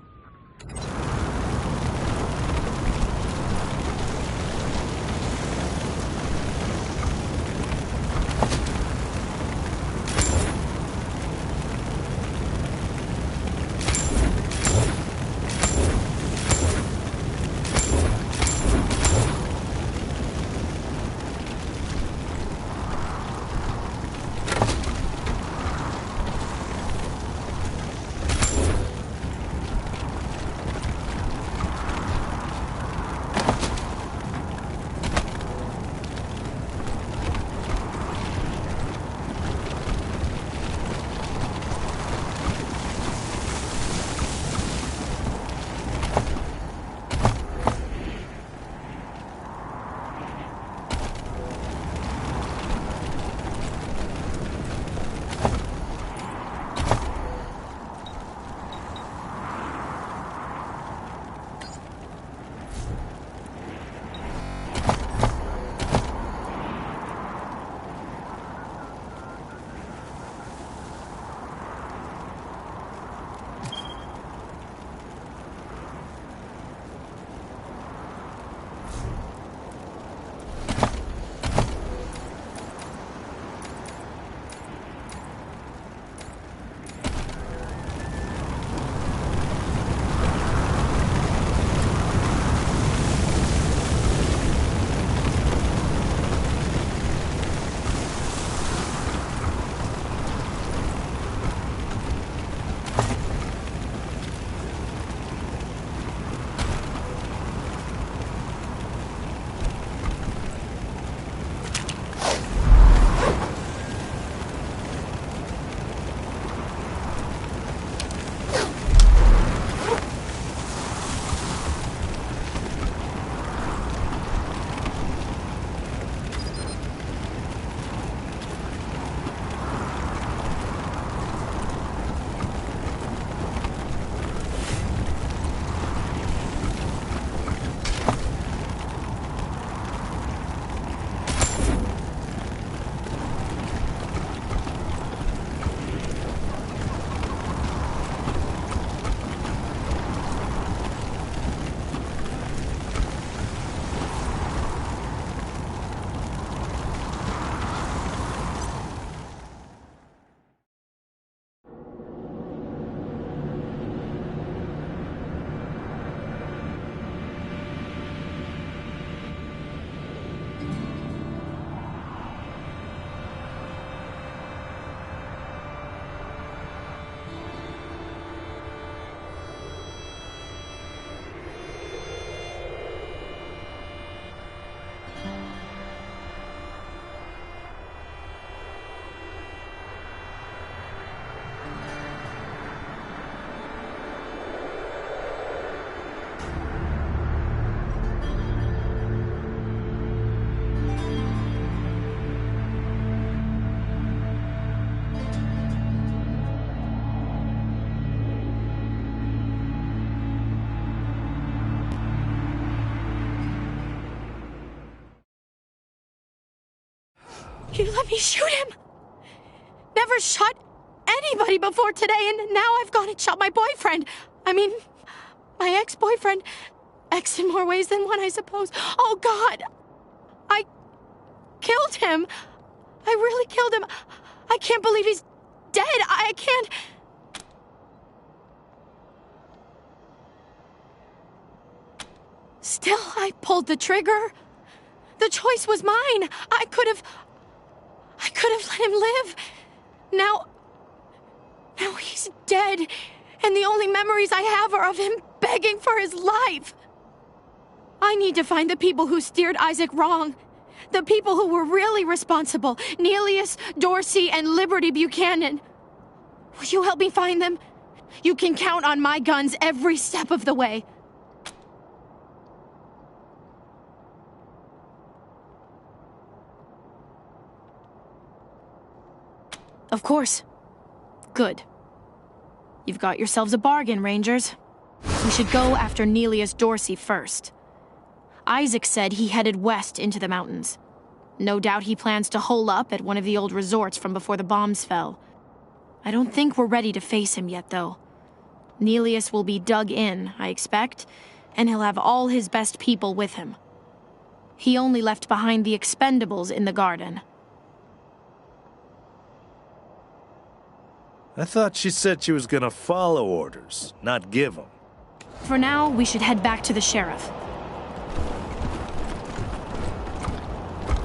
Speaker 13: You let me shoot him. Never shot anybody before today, and now I've gone and shot my boyfriend. I mean, my ex-boyfriend. Ex in more ways than one, I suppose. Oh, God. I killed him. I really killed him. I can't believe he's dead. I can't... Still, I pulled the trigger. The choice was mine. I could have let him live. Now he's dead, and the only memories I have are of him begging for his life. I need to find the people who steered Isaac wrong. The people who were really responsible. Neelius, Dorsey, and Liberty Buchanan. Will you help me find them? You can count on my guns every step of the way. Of course. Good. You've got yourselves a bargain, Rangers. We should go after Neelius Dorsey first. Isaac said he headed west into the mountains. No doubt he plans to hole up at one of the old resorts from before the bombs fell. I don't think we're ready to face him yet, though. Neelius will be dug in, I expect, and he'll have all his best people with him. He only left behind the expendables in the garden.
Speaker 1: I thought she said she was gonna follow orders, not give them.
Speaker 13: For now, we should head back to the sheriff.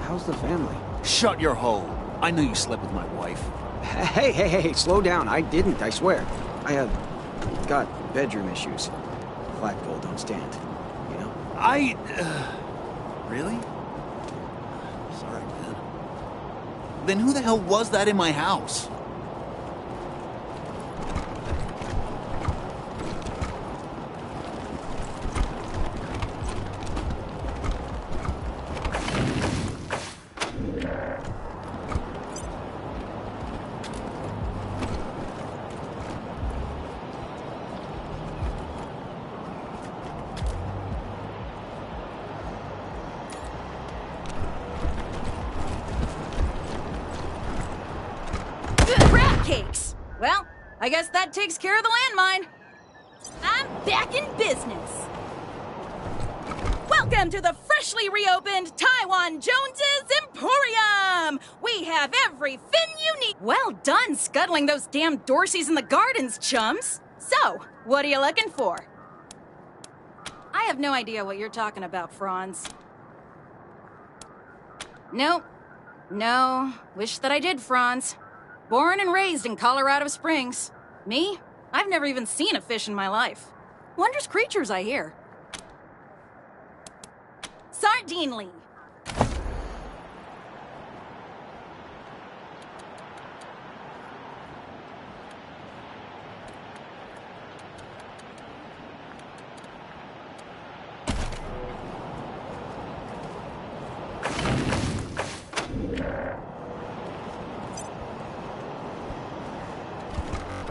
Speaker 11: How's the family? Shut your hole. I knew you slept with my wife. Hey, slow down. I didn't, I swear. I have got bedroom issues. Flat gold don't stand, you know?
Speaker 7: Really? Sorry, man. Then who the hell was that in my house?
Speaker 4: Well, I guess that takes care of the landmine. I'm back in business. Welcome to the freshly reopened Taiwan Jones's Emporium! We have every fin you need. Well done scuttling those damn Dorseys in the gardens, chums. So, what are you looking for? I have no idea what you're talking about, Franz. Nope. No, wish that I did, Franz. Born and raised in Colorado Springs. Me? I've never even seen a fish in my life. Wondrous creatures, I hear. Sardinely.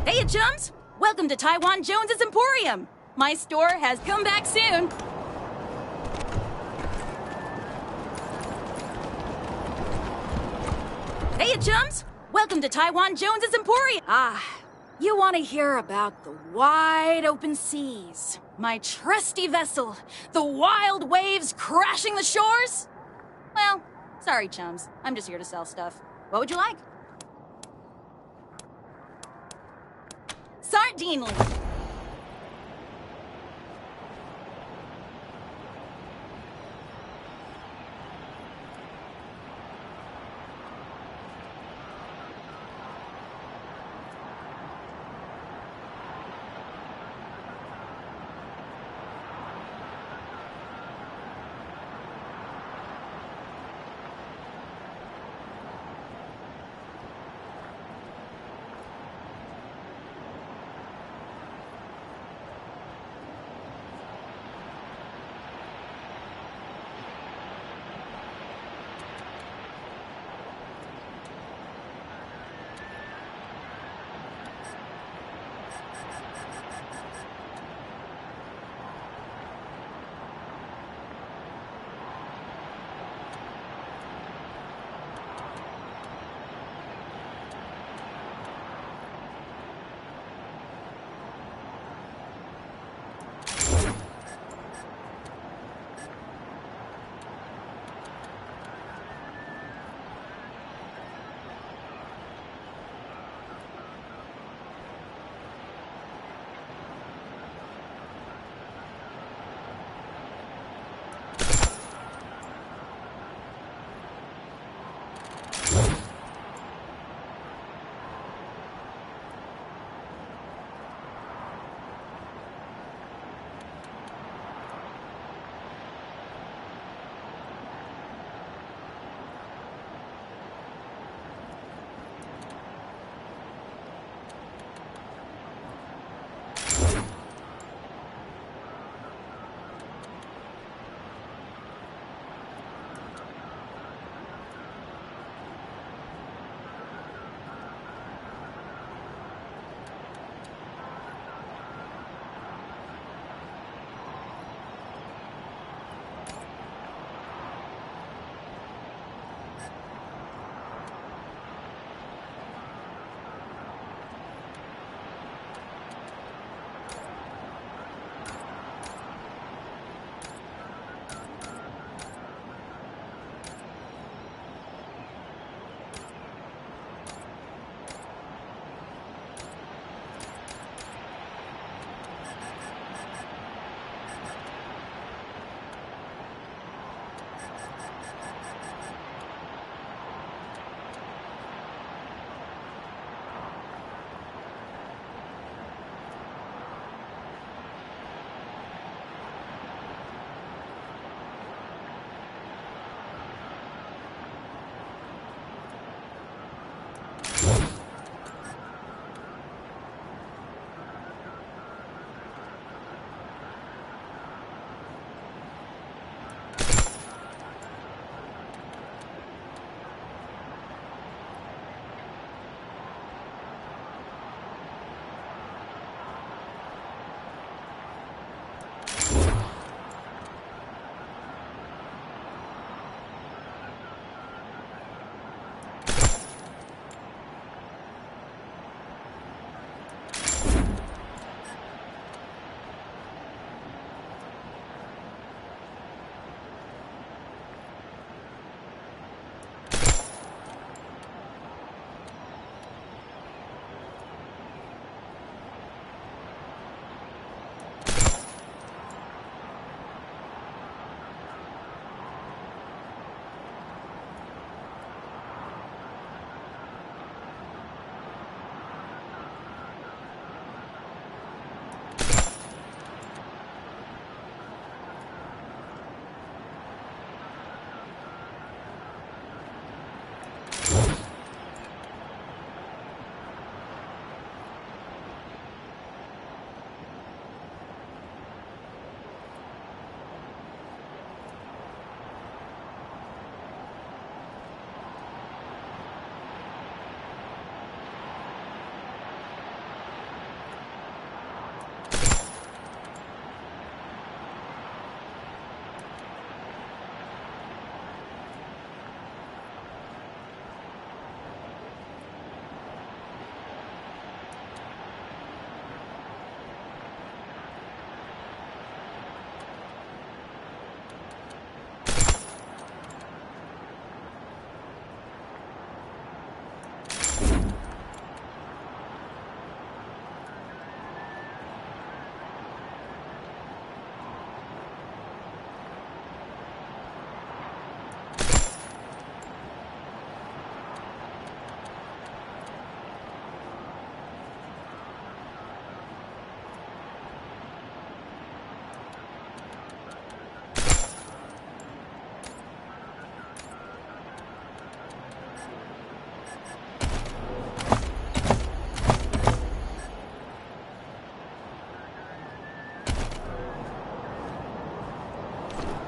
Speaker 4: Hey, chums! Welcome to Taiwan Jones's Emporium. My store has come back soon. Hey, chums! Welcome to Taiwan Jones's Emporium. You want to hear about the wide open seas, my trusty vessel, the wild waves crashing the shores? Well, sorry, chums. I'm just here to sell stuff. What would you like? Sardinely.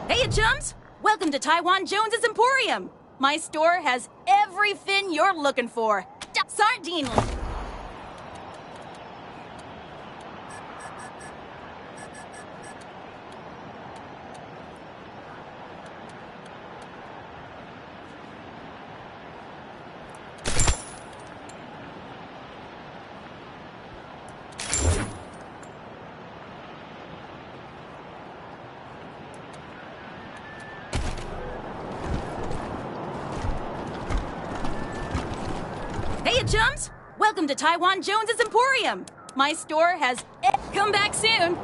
Speaker 4: Hey, chums! Welcome to Taiwan Jones's Emporium. My store has everything you're looking for. Sardine. Hey, chums! Welcome to Taiwan Jones's Emporium. My store has... Come back soon.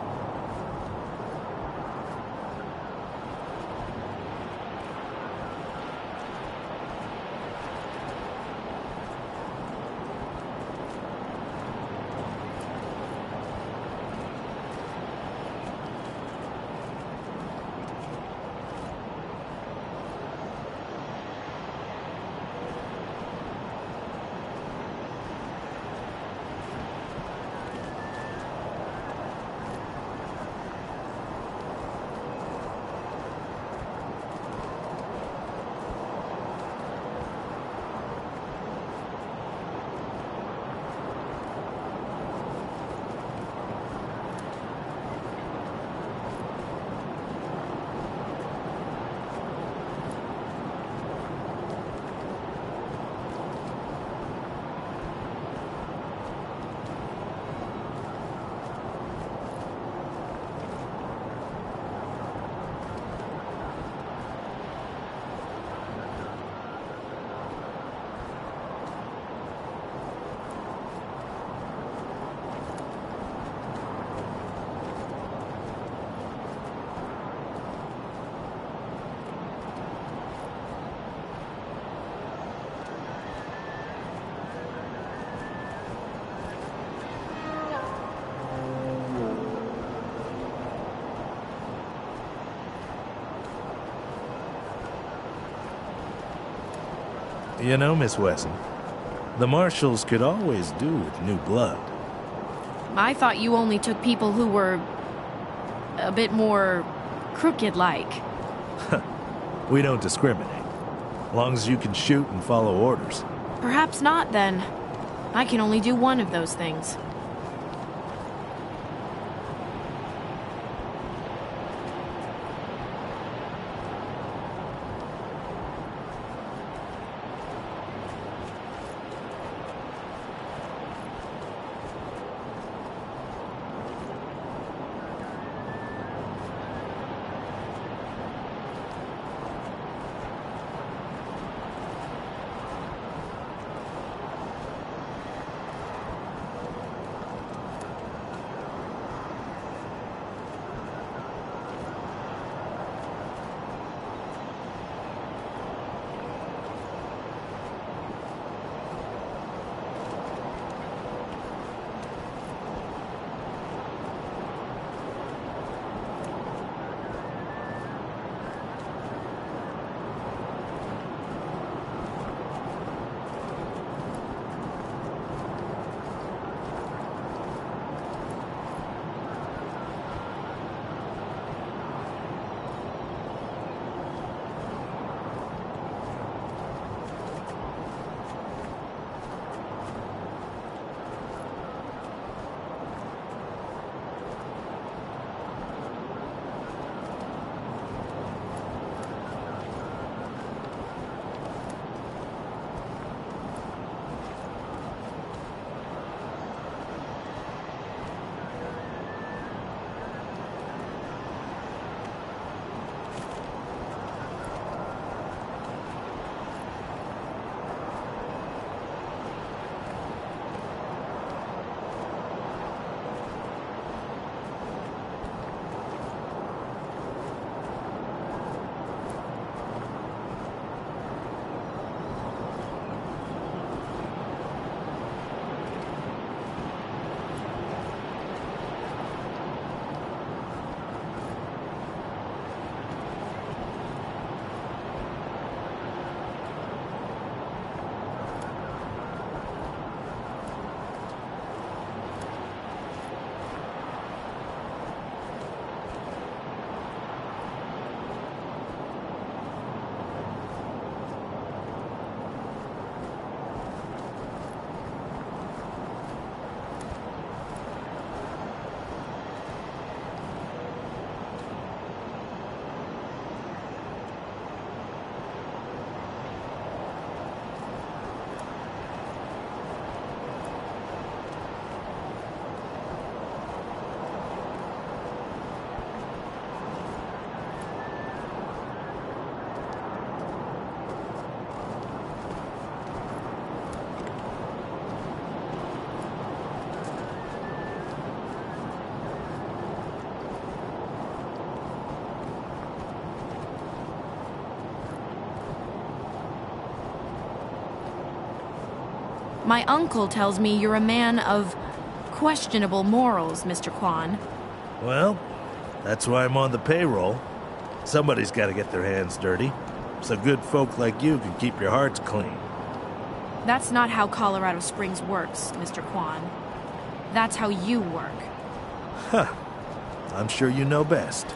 Speaker 1: You know, Miss Wesson, the Marshals could always do with new blood.
Speaker 13: I thought you only took people who were a bit more crooked-like.
Speaker 1: We don't discriminate. As long as you can shoot and follow orders.
Speaker 13: Perhaps not, then. I can only do one of those things. My uncle tells me you're a man of questionable morals, Mr. Kwan.
Speaker 1: Well, that's why I'm on the payroll. Somebody's got to get their hands dirty, so good folk like you can keep your hearts clean.
Speaker 13: That's not how Colorado Springs works, Mr. Kwan. That's how you work.
Speaker 1: Huh. I'm sure you know best.